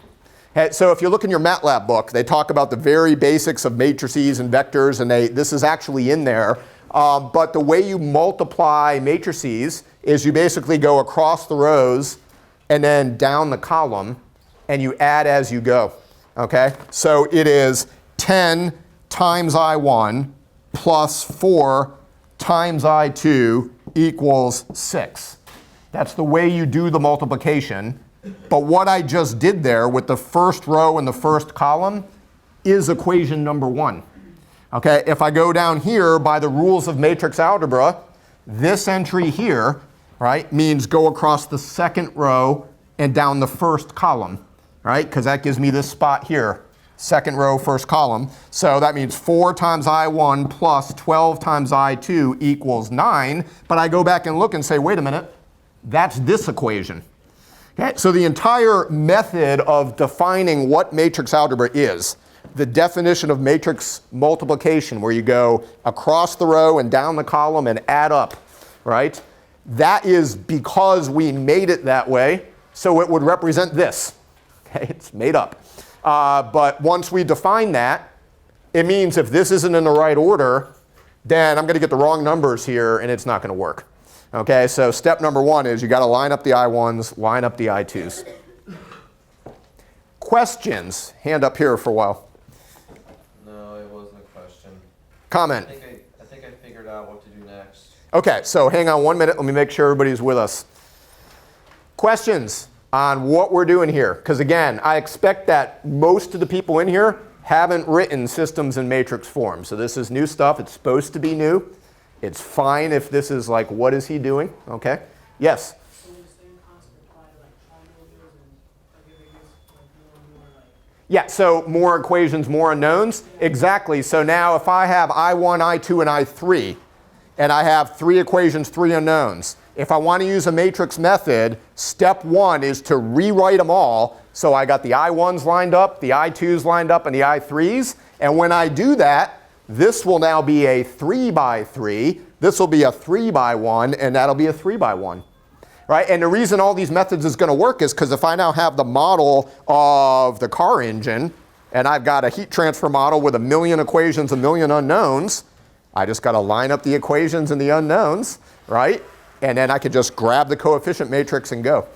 So if you look in your MATLAB book, they talk about the very basics of matrices and vectors, and this is actually in there. But the way you multiply matrices is you basically go across the rows and then down the column, and you add as you go. Okay? So it is 10 times I1 plus 4 times I2 equals 6. That's the way you do the multiplication. But what I just did there with the first row and the first column is equation number one. Okay, if I go down here by the rules of matrix algebra, this entry here, right, means go across the second row and down the first column, right? Because that gives me this spot here, second row, first column. So that means 4 times I1 plus 12 times I2 equals 9. But I go back and look and say, wait a minute, that's this equation. Okay, so the entire method of defining what matrix algebra is, the definition of matrix multiplication, where you go across the row and down the column and add up, right? That is because we made it that way, so it would represent this. Okay, it's made up. But once we define that, it means if this isn't in the right order, then I'm going to get the wrong numbers here, and it's not going to work. Okay, so step number one is you got to line up the I1s, line up the I2s. Questions? Hand up here for a while. No, it wasn't a question. Comment. I think I figured out what to do next. Okay, so hang on 1 minute. Let me make sure everybody's with us. Questions on what we're doing here? Because again, I expect that most of the people in here haven't written systems in matrix form. So this is new stuff. It's supposed to be new. It's fine if this is like, what is he doing? Okay. Yes? So the same concept apply to like trinomials and like if it gets like more and more like... Yeah, so more equations, more unknowns. Exactly. So now if I have I1, I2, and I3, and I have 3 equations, 3 unknowns, if I want to use a matrix method, step one is to rewrite them all. So I got the I1s lined up, the I2s lined up, and the I3s. And when I do that, this will now be a 3 by 3. This will be a 3 by 1, and that'll be a 3 by 1. Right? And the reason all these methods is going to work is because if I now have the model of the car engine, and I've got a heat transfer model with a million equations, a million unknowns, I just got to line up the equations and the unknowns, right? And then I could just grab the coefficient matrix and go.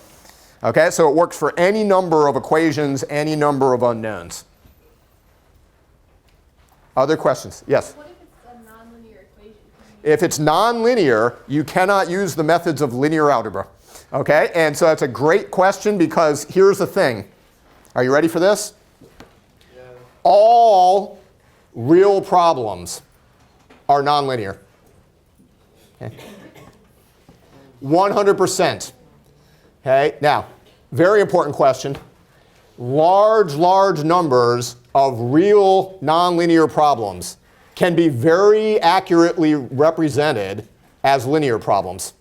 Okay, so it works for any number of equations, any number of unknowns. Other questions? Yes? What if it's a nonlinear equation? If it's nonlinear, you cannot use the methods of linear algebra. Okay, and so that's a great question because here's the thing. Are you ready for this? Yeah. All real problems are nonlinear. Okay. 100%. Okay, now, very important question. Large numbers of real nonlinear problems can be very accurately represented as linear problems.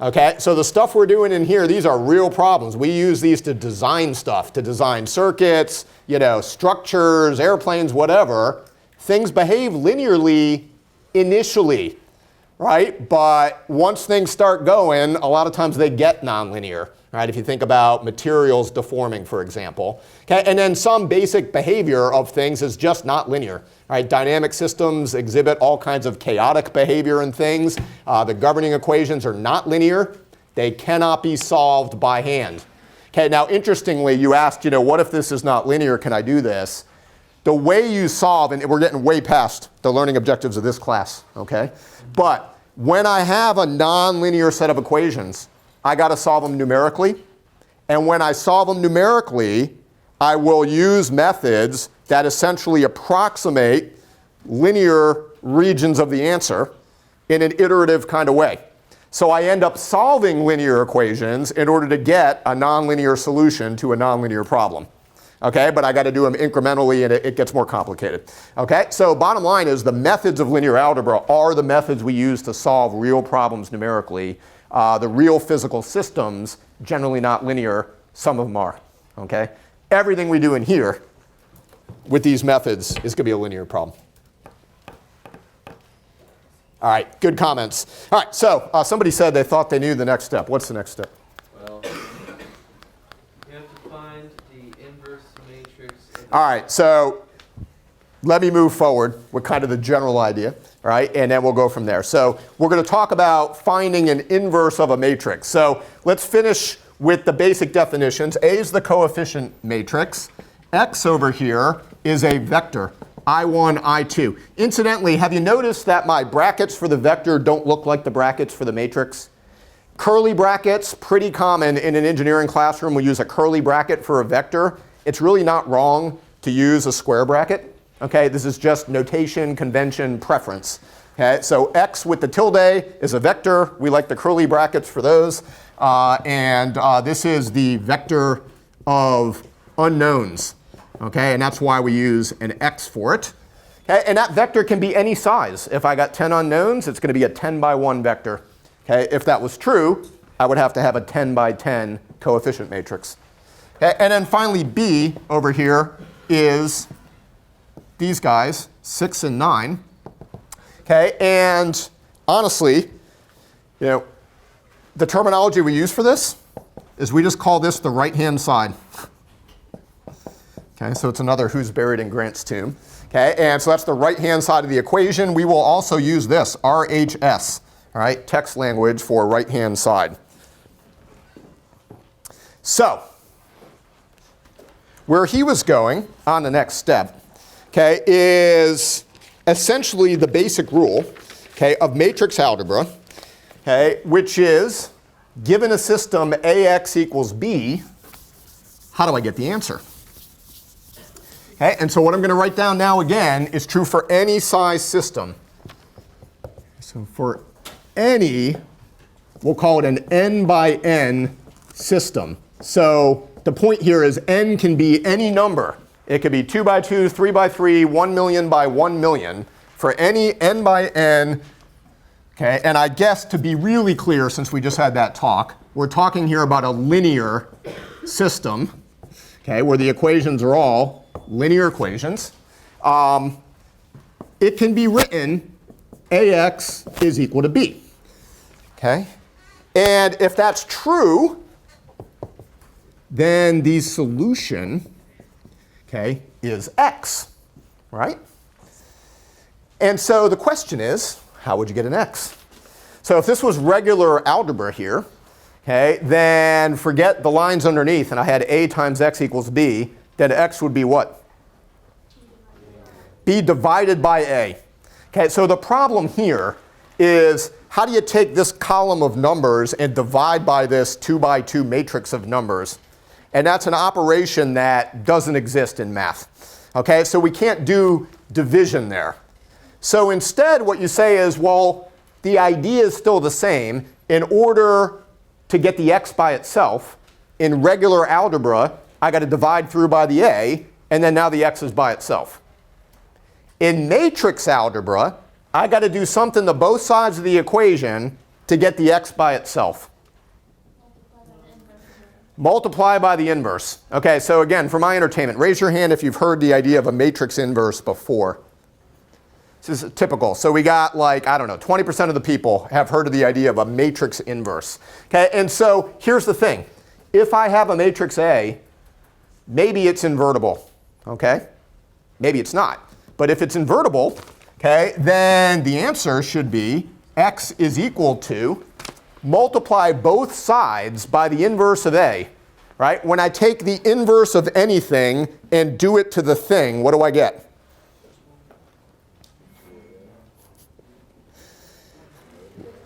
Okay, so the stuff we're doing in here, these are real problems. We use these to design stuff, to design circuits, structures, airplanes, whatever. Things behave linearly initially, right? But once things start going, a lot of times they get nonlinear, right? If you think about materials deforming, for example. Okay, and then some basic behavior of things is just not linear, right? Dynamic systems exhibit all kinds of chaotic behavior in things. The governing equations are not linear. They cannot be solved by hand. Okay, now interestingly, you asked, what if this is not linear? Can I do this? The way you solve, and we're getting way past the learning objectives of this class, okay? But when I have a nonlinear set of equations, I got to solve them numerically. And when I solve them numerically, I will use methods that essentially approximate linear regions of the answer in an iterative kind of way. So I end up solving linear equations in order to get a nonlinear solution to a nonlinear problem. Okay, but I got to do them incrementally and it gets more complicated. Okay, so bottom line is the methods of linear algebra are the methods we use to solve real problems numerically. The real physical systems, generally not linear, some of them are. Okay, everything we do in here with these methods is going to be a linear problem. All right, good comments. All right, so somebody said they thought they knew the next step. What's the next step? Well, you have to find the inverse matrix. All right, so let me move forward with kind of the general idea, all right, and then we'll go from there. So we're going to talk about finding an inverse of a matrix. So let's finish with the basic definitions. A is the coefficient matrix. X over here is a vector, I1, I2. Incidentally, have you noticed that my brackets for the vector don't look like the brackets for the matrix? Curly brackets, pretty common in an engineering classroom. We use a curly bracket for a vector. It's really not wrong to use a square bracket. Okay, this is just notation, convention, preference. Okay, so X with the tilde is a vector. We like the curly brackets for those. And this is the vector of unknowns. Okay, and that's why we use an X for it. Okay, and that vector can be any size. If I got 10 unknowns, it's going to be a 10 by 1 vector. Okay, if that was true, I would have to have a 10 by 10 coefficient matrix. Okay, and then finally, B over here is these guys, 6 and 9. Okay, and honestly, the terminology we use for this is we just call this the right-hand side. Okay, so it's another who's buried in Grant's tomb. Okay, and so that's the right-hand side of the equation. We will also use this, RHS, all right, text language for right-hand side. So, where he was going on the next step, okay, is essentially the basic rule, okay, of matrix algebra, okay, which is given a system AX equals B, how do I get the answer? Okay, and so what I'm going to write down now again is true for any size system. So for any, we'll call it an n by n system. So the point here is n can be any number. It could be 2 by 2, 3 by 3, 1 million by 1 million. For any n by n, okay, and I guess to be really clear, since we just had that talk, we're talking here about a linear system, okay, where the equations are all linear equations. It can be written AX is equal to B. Okay? And if that's true, then the solution, okay, is x, right? And so the question is, how would you get an x? So if this was regular algebra here, okay, then forget the lines underneath, and I had a times x equals b, then x would be what? B divided by a. Okay, so the problem here is how do you take this column of numbers and divide by this 2 by 2 matrix of numbers? And that's an operation that doesn't exist in math. Okay, so we can't do division there. So instead what you say is, well, the idea is still the same. In order to get the x by itself, in regular algebra, I got to divide through by the a, and then now the x is by itself. In matrix algebra, I got to do something to both sides of the equation to get the x by itself. Multiply by the inverse. Okay, so again, for my entertainment, raise your hand if you've heard the idea of a matrix inverse before. This is typical. So we got like, I don't know, 20% of the people have heard of the idea of a matrix inverse. Okay, and so here's the thing. If I have a matrix A, maybe it's invertible. Okay? Maybe it's not. But if it's invertible, okay, then the answer should be x is equal to multiply both sides by the inverse of A. Right? When I take the inverse of anything and do it to the thing, what do I get?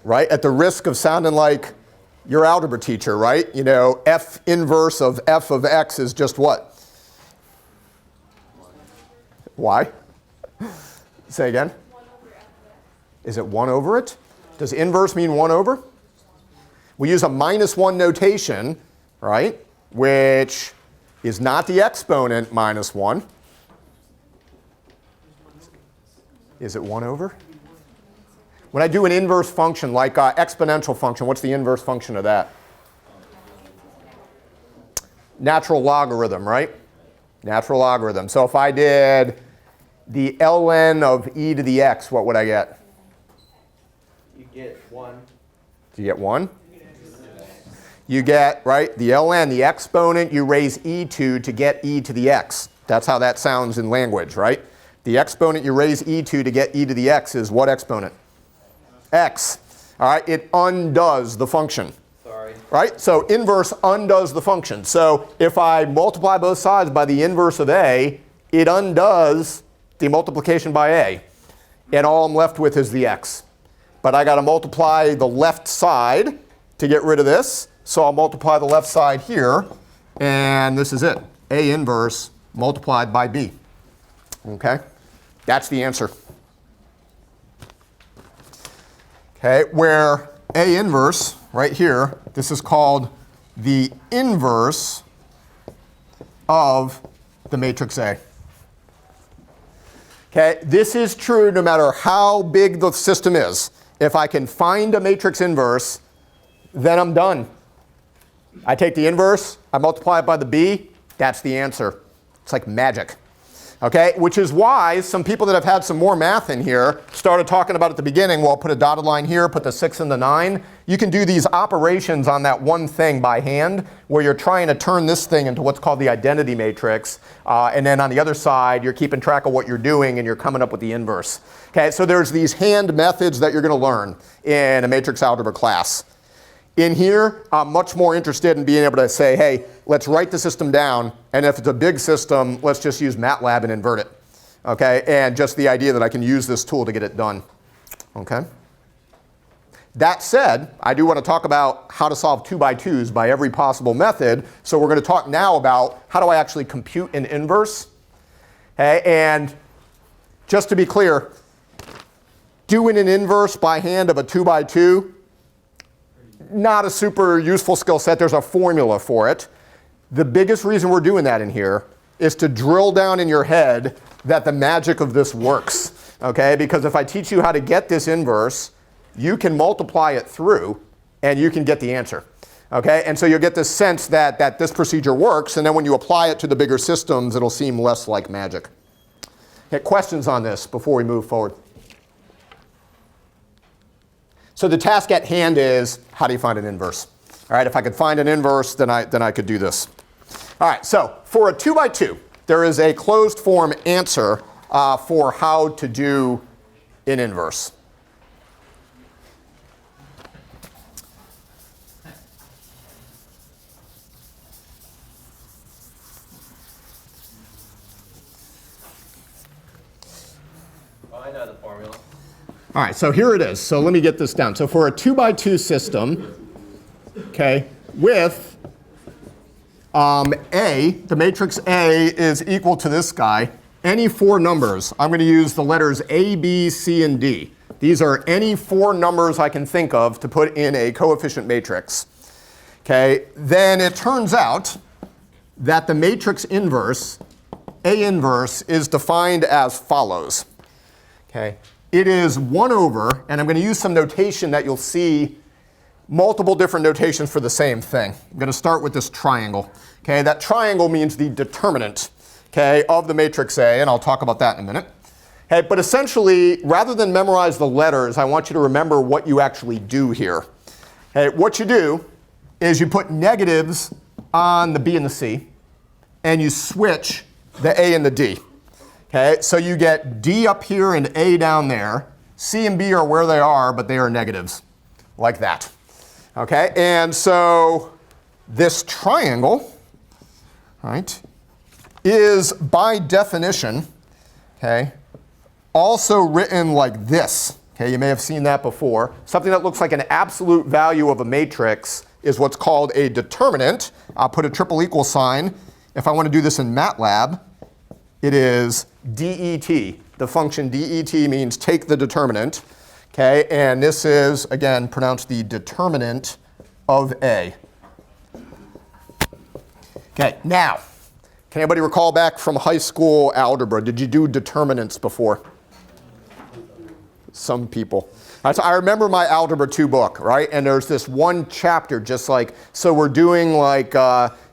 Right? At the risk of sounding like your algebra teacher, right? You know, f inverse of f of x is just what? Y? Say again? 1 over f of x. Is it 1 over it? Does inverse mean 1 over? We use a -1 notation, right? Which is not the exponent minus 1. Is it 1 over? When I do an inverse function, like exponential function, what's the inverse function of that? Natural logarithm, right? Natural logarithm. So if I did the ln of e to the x, what would I get? You get 1. Do you get 1? You get, right, the ln, the exponent you raise e to get e to the x. That's how that sounds in language, right? The exponent you raise e to get e to the x is what exponent? X. All right, it undoes the function. Sorry. Right? So inverse undoes the function. So if I multiply both sides by the inverse of A, it undoes the multiplication by A. And all I'm left with is the x. But I got to multiply the left side to get rid of this. So I'll multiply the left side here. And this is it. A inverse multiplied by B. Okay? That's the answer. Okay, where A inverse, right here, this is called the inverse of the matrix A. Okay, this is true no matter how big the system is. If I can find a matrix inverse, then I'm done. I take the inverse, I multiply it by the B, that's the answer. It's like magic. Okay, which is why some people that have had some more math in here started talking about at the beginning, well, put a dotted line here, put the 6 and the 9. You can do these operations on that one thing by hand where you're trying to turn this thing into what's called the identity matrix. And then on the other side, you're keeping track of what you're doing and you're coming up with the inverse. Okay, so there's these hand methods that you're going to learn in a matrix algebra class. In here, I'm much more interested in being able to say, hey, let's write the system down, and if it's a big system, let's just use MATLAB and invert it. Okay, and just the idea that I can use this tool to get it done. Okay. That said, I do want to talk about how to solve 2x2s by every possible method. So we're going to talk now about how do I actually compute an inverse. Okay, and just to be clear, doing an inverse by hand of a 2x2, not a super useful skill set. There's a formula for it. The biggest reason we're doing that in here is to drill down in your head that the magic of this works. Okay? Because if I teach you how to get this inverse, you can multiply it through and you can get the answer. Okay? And so you'll get this sense that this procedure works, and then when you apply it to the bigger systems, it'll seem less like magic. Okay, questions on this before we move forward? So the task at hand is, how do you find an inverse? All right, if I could find an inverse, then I could do this. All right, so for a 2x2, there is a closed form answer for how to do an inverse. Oh, I know the formula. All right, so here it is. So let me get this down. So for a 2 by 2 system, okay, with A, the matrix A is equal to this guy, any 4 numbers. I'm going to use the letters A, B, C, and D. These are any 4 numbers I can think of to put in a coefficient matrix. Okay, then it turns out that the matrix inverse, A inverse, is defined as follows. Okay, it is 1 over, and I'm going to use some notation that you'll see, multiple different notations for the same thing. I'm going to start with this triangle. Okay, that triangle means the determinant, okay, of the matrix A, and I'll talk about that in a minute. Okay, but essentially, rather than memorize the letters, I want you to remember what you actually do here. Okay, what you do is you put negatives on the B and the C, and you switch the A and the D. Okay, so you get D up here and A down there. C and B are where they are, but they are negatives, like that. Okay, and so this triangle, right, is by definition, okay, also written like this. Okay, you may have seen that before. Something that looks like an absolute value of a matrix is what's called a determinant. I'll put a triple equal sign. If I want to do this in MATLAB, it is DET. The function DET means take the determinant. Okay, and this is, again, pronounced the determinant of A. Okay, now, can anybody recall back from high school algebra? Did you do determinants before? Some people. So I remember my Algebra 2 book, right? And there's this one chapter just like, so we're doing like,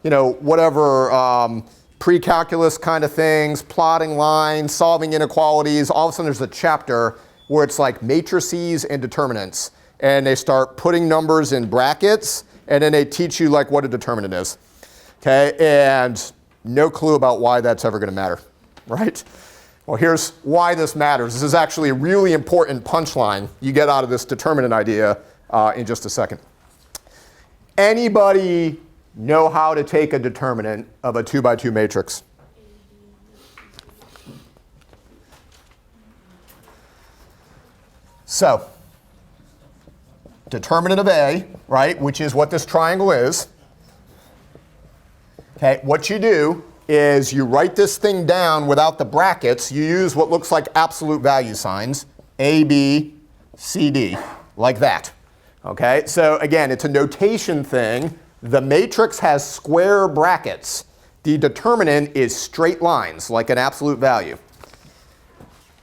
whatever pre-calculus kind of things, plotting lines, solving inequalities. All of a sudden there's a chapter where it's like matrices and determinants. And they start putting numbers in brackets, and then they teach you like what a determinant is. Okay, and no clue about why that's ever going to matter, right? Well, here's why this matters. This is actually a really important punchline you get out of this determinant idea in just a second. Anybody know how to take a determinant of a 2 by 2 matrix? So, determinant of A, right, which is what this triangle is. Okay, what you do is you write this thing down without the brackets. You use what looks like absolute value signs, A, B, C, D, like that. Okay, so again, it's a notation thing. The matrix has square brackets. The determinant is straight lines, like an absolute value.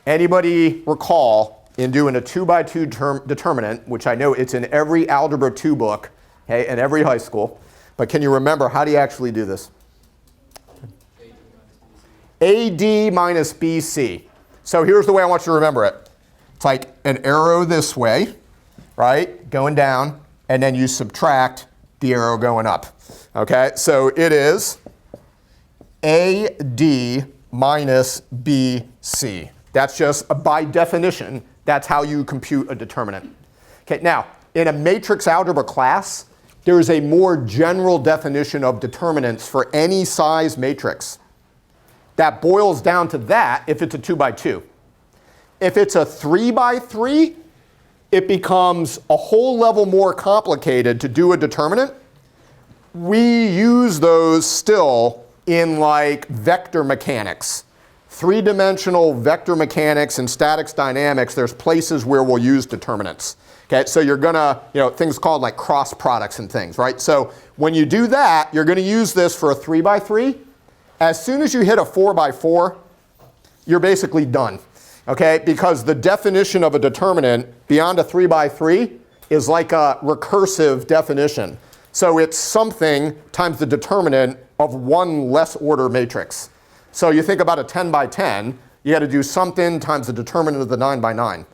Anybody recall in doing a 2 by 2 determinant, which I know it's in every Algebra 2 book, okay, in every high school, but can you remember, how do you actually do this? AD minus BC. So here's the way I want you to remember it. It's like an arrow this way, right, going down, and then you subtract the arrow going up. Okay, so it is AD minus BC. That's just, by definition, that's how you compute a determinant. Okay, now, in a matrix algebra class, there's a more general definition of determinants for any size matrix. That boils down to that if it's a 2 by 2. If it's a 3 by 3, it becomes a whole level more complicated to do a determinant. We use those still in like vector mechanics. 3-dimensional vector mechanics and statics dynamics, there's places where we'll use determinants. Okay, so you're gonna, things called like cross products and things, right? So when you do that, you're gonna use this for a 3 by 3. As soon as you hit a 4 by 4, you're basically done. Okay, because the definition of a determinant beyond a 3 by 3 is like a recursive definition. So it's something times the determinant of one less order matrix. So you think about a 10 by 10, you got to do something times the determinant of the 9 by 9.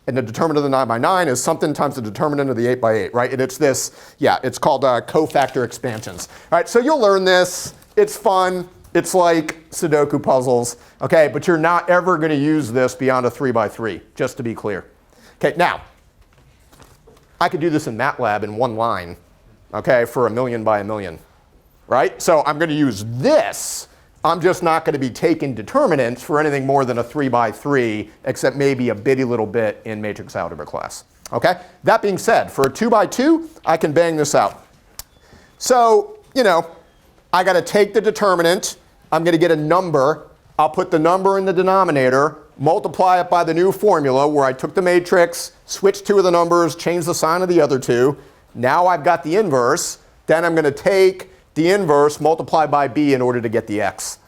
And the determinant of the 9 by 9 is something times the determinant of the 8 by 8, right? And it's this, it's called cofactor expansions. All right, so you'll learn this. It's fun. It's like Sudoku puzzles, okay? But you're not ever going to use this beyond a 3x3, just to be clear. Okay, now, I could do this in MATLAB in one line, okay, for a million by a million, right? So I'm going to use this. I'm just not going to be taking determinants for anything more than a 3x3, except maybe a bitty little bit in matrix algebra class. Okay? That being said, for a 2x2, I can bang this out. So, you know, I got to take the determinant. I'm going to get a number. I'll put the number in the denominator, multiply it by the new formula where I took the matrix, switched two of the numbers, changed the sign of the other two. Now I've got the inverse. Then I'm going to take the inverse, multiply by b in order to get the x.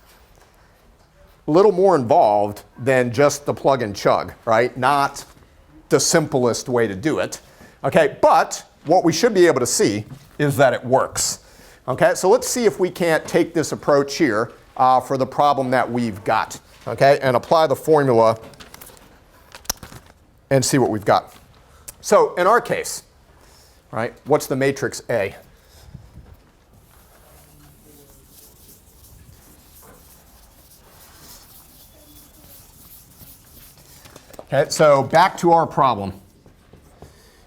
A little more involved than just the plug and chug, right? Not the simplest way to do it. Okay, but what we should be able to see is that it works. Okay, so let's see if we can't take this approach here for the problem that we've got. Okay, and apply the formula and see what we've got. So in our case, right, what's the matrix A? Okay, so back to our problem.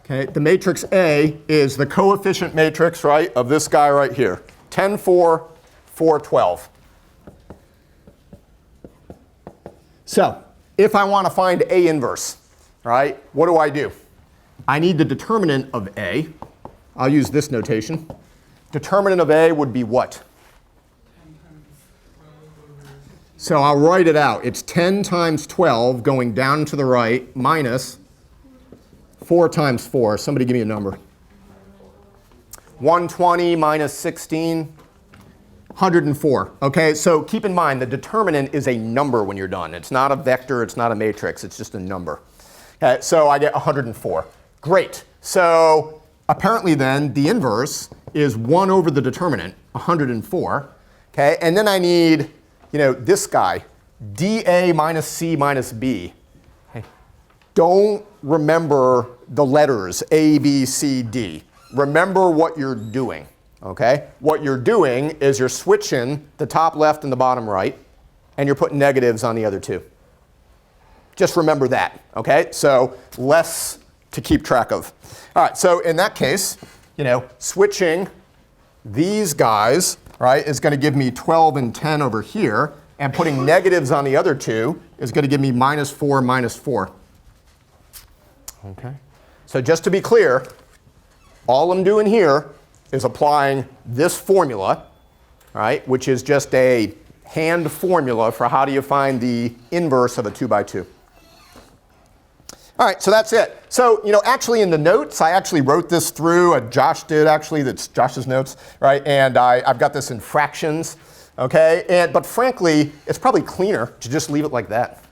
Okay, the matrix A is the coefficient matrix, right, of this guy right here. 10, 4, 4, 12. So if I want to find A inverse, right, what do? I need the determinant of A. I'll use this notation. Determinant of A would be what? So I'll write it out. It's 10 times 12 going down to the right minus 4 times 4. Somebody give me a number. 120 minus 16, 104. Okay, so keep in mind the determinant is a number when you're done. It's not a vector, it's not a matrix, it's just a number. Okay, so I get 104. Great. So apparently then the inverse is 1 over the determinant, 104. Okay, and then I need, you know, this guy, dA minus C minus B. Okay. Don't remember the letters A, B, C, D. Remember what you're doing, okay? What you're doing is you're switching the top left and the bottom right, and you're putting negatives on the other two. Just remember that, okay? So less to keep track of. All right, so in that case, you know, switching these guys, right, is going to give me 12 and 10 over here, and putting negatives on the other two is going to give me minus 4, minus 4. Okay. So just to be clear, all I'm doing here is applying this formula, right, which is just a hand formula for how do you find the inverse of a 2x2. All right, so that's it. So, you know, actually in the notes, I actually wrote this through. Josh did actually. That's Josh's notes, right? And I've got this in fractions, okay? But frankly, it's probably cleaner to just leave it like that.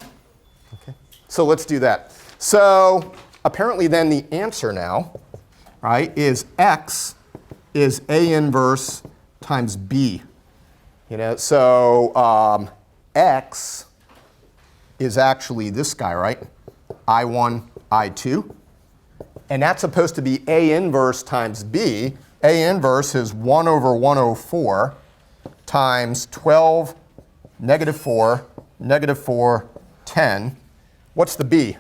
Okay. So let's do that. So apparently then the answer now, right, is x is A inverse times B. You know, so x is actually this guy, right? I1, I2. And that's supposed to be A inverse times B. A inverse is 1 over 104 times 12, negative 4, negative 4, 10. What's the B?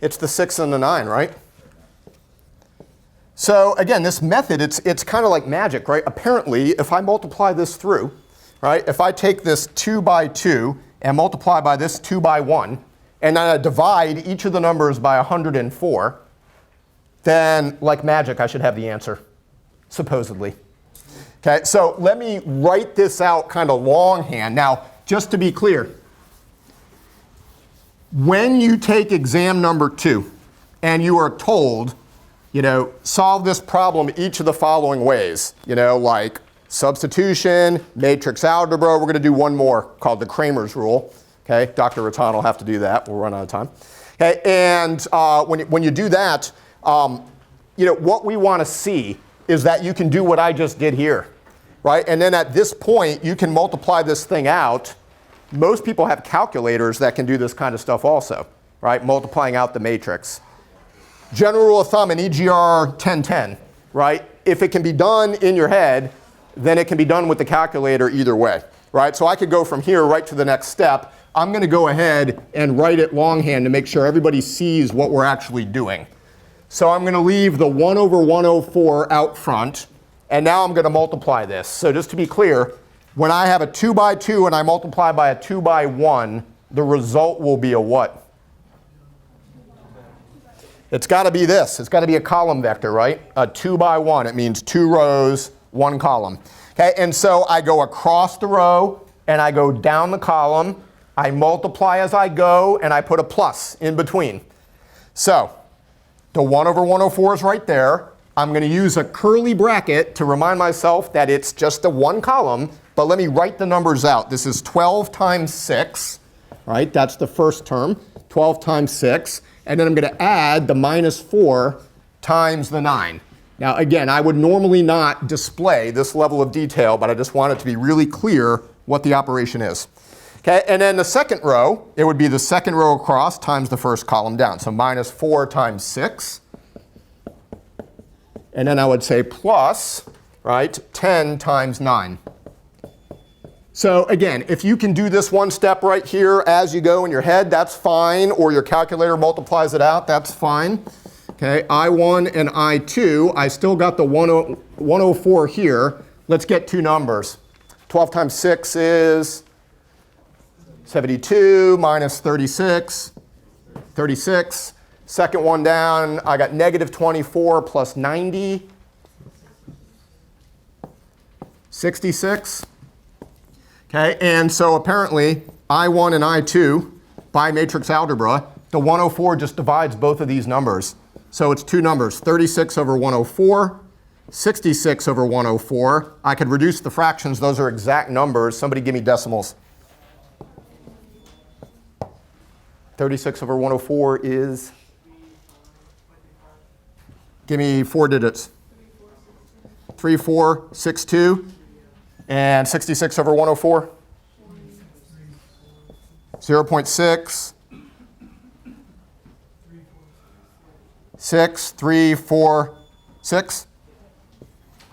It's the 6 and the 9, right? So again, this method, it's kind of like magic, right? Apparently, if I multiply this through, right, if I take this 2 by 2 and multiply by this 2 by 1, and then I divide each of the numbers by 104, then like magic, I should have the answer, supposedly. Okay, so let me write this out kind of longhand. Now, just to be clear, when you take exam number 2 and you are told, you know, solve this problem each of the following ways, you know, like substitution, matrix algebra. We're going to do one more called the Cramer's rule. Okay, Dr. Rattan will have to do that. We'll run out of time. Okay, and when you do that, you know, what we want to see is that you can do what I just did here, right? And then at this point, you can multiply this thing out. Most people have calculators that can do this kind of stuff also, right? Multiplying out the matrix. General rule of thumb in EGR 1010, right? if it can be done in your head, then it can be done with the calculator either way, right? So I could go from here right to the next step. I'm going to go ahead and write it longhand to make sure everybody sees what we're actually doing. So I'm going to leave the 1 over 104 out front, and now I'm going to multiply this. So just to be clear, when I have a 2 by 2 and I multiply by a 2 by 1, the result will be a what? It's got to be this. It's got to be a column vector, right? A 2 by 1. It means 2 rows, 1 column. Okay, and so I go across the row, and I go down the column. I multiply as I go, and I put a plus in between. So the 1 over 104 is right there. I'm going to use a curly bracket to remind myself that it's just a 1 column, but let me write the numbers out. This is 12 times 6, right? That's the first term, 12 times 6. And then I'm going to add the minus 4 times the 9. Now, again, I would normally not display this level of detail, but I just want it to be really clear what the operation is. Okay, and then the second row, it would be the second row across times the first column down. So minus 4 times 6. And then I would say plus, right, 10 times 9. So again, if you can do this one step right here as you go in your head, that's fine. Or your calculator multiplies it out, that's fine. Okay, I1 and I2, I still got the 104 here. Let's get two numbers. 12 times 6 is 72 minus 36, 36. Second one down, I got negative 24 plus 90, 66. Okay, and so apparently I1 and I2 by matrix algebra, the 104 just divides both of these numbers. So it's two numbers, 36 over 104, 66 over 104. I could reduce the fractions. Those are exact numbers. Somebody give me decimals. 36 over 104 is? Give me 4 digits. 3462. And 66 over 104? 0.6. 6, 3, 4, 6.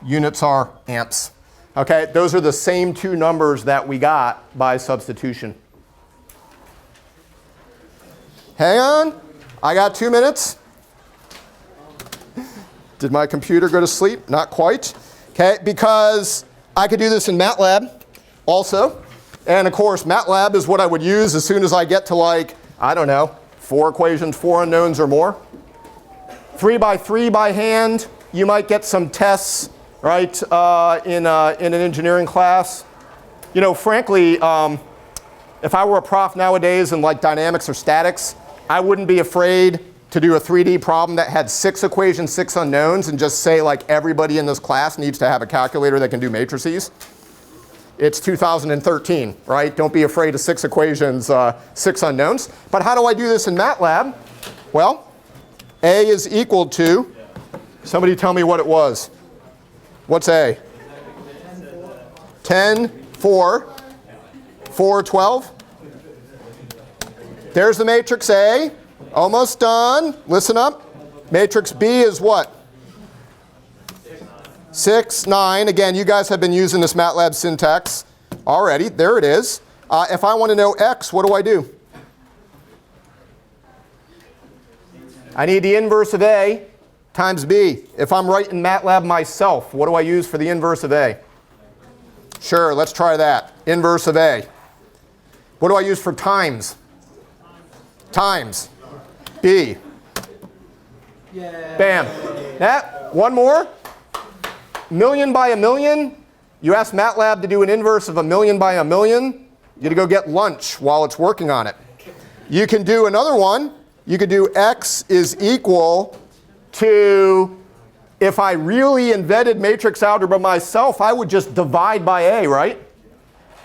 Units are amps. Okay, those are the same two numbers that we got by substitution. Hang on, I got 2 minutes. Did my computer go to sleep? Not quite. Okay, because I could do this in MATLAB also. And of course, MATLAB is what I would use as soon as I get to like, I don't know, 4 equations, 4 unknowns or more. 3 by 3 by hand, you might get some tests, right, in an engineering class. You know, frankly, if I were a prof nowadays in like dynamics or statics, I wouldn't be afraid to do a 3D problem that had 6 equations, 6 unknowns, and just say like everybody in this class needs to have a calculator that can do matrices. It's 2013, right? Don't be afraid of 6 equations, 6 unknowns. But how do I do this in MATLAB? Well, A is equal to, somebody tell me what it was. What's A? 10, 4, 4, 12. There's the matrix A. Almost done. Listen up. Matrix B is what? 6, 9. Again, you guys have been using this MATLAB syntax already. There it is. If I want to know X, what do I do? I need the inverse of A times B. If I'm writing MATLAB myself, what do I use for the inverse of A? Sure, let's try that. Inverse of A. What do I use for times? Times. B. Yeah. Bam. That. One more. Million by a million. You ask MATLAB to do an inverse of a million by a million. You gotta go get lunch while it's working on it. You can do another one. You could do X is equal to, if I really invented matrix algebra myself, I would just divide by A, right?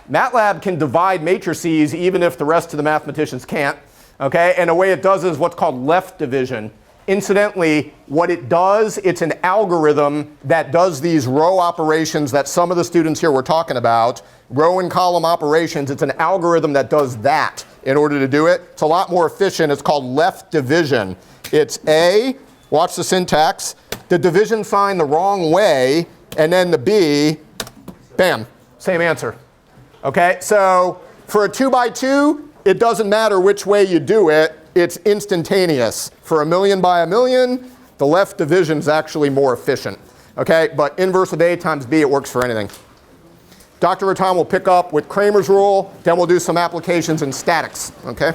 MATLAB can divide matrices even if the rest of the mathematicians can't. Okay, and the way it does is what's called left division. Incidentally, what it does, it's an algorithm that does these row operations that some of the students here were talking about. Row and column operations, it's an algorithm that does that in order to do it. It's a lot more efficient. It's called left division. It's A, watch the syntax, the division sign the wrong way, and then the B, bam, same answer. Okay, so for a 2 by 2, it doesn't matter which way you do it, it's instantaneous. For a million by a million, the left division is actually more efficient. Okay, but inverse of A times B, it works for anything. Dr. Ratan will pick up with Kramer's rule, then we'll do some applications in statics. Okay.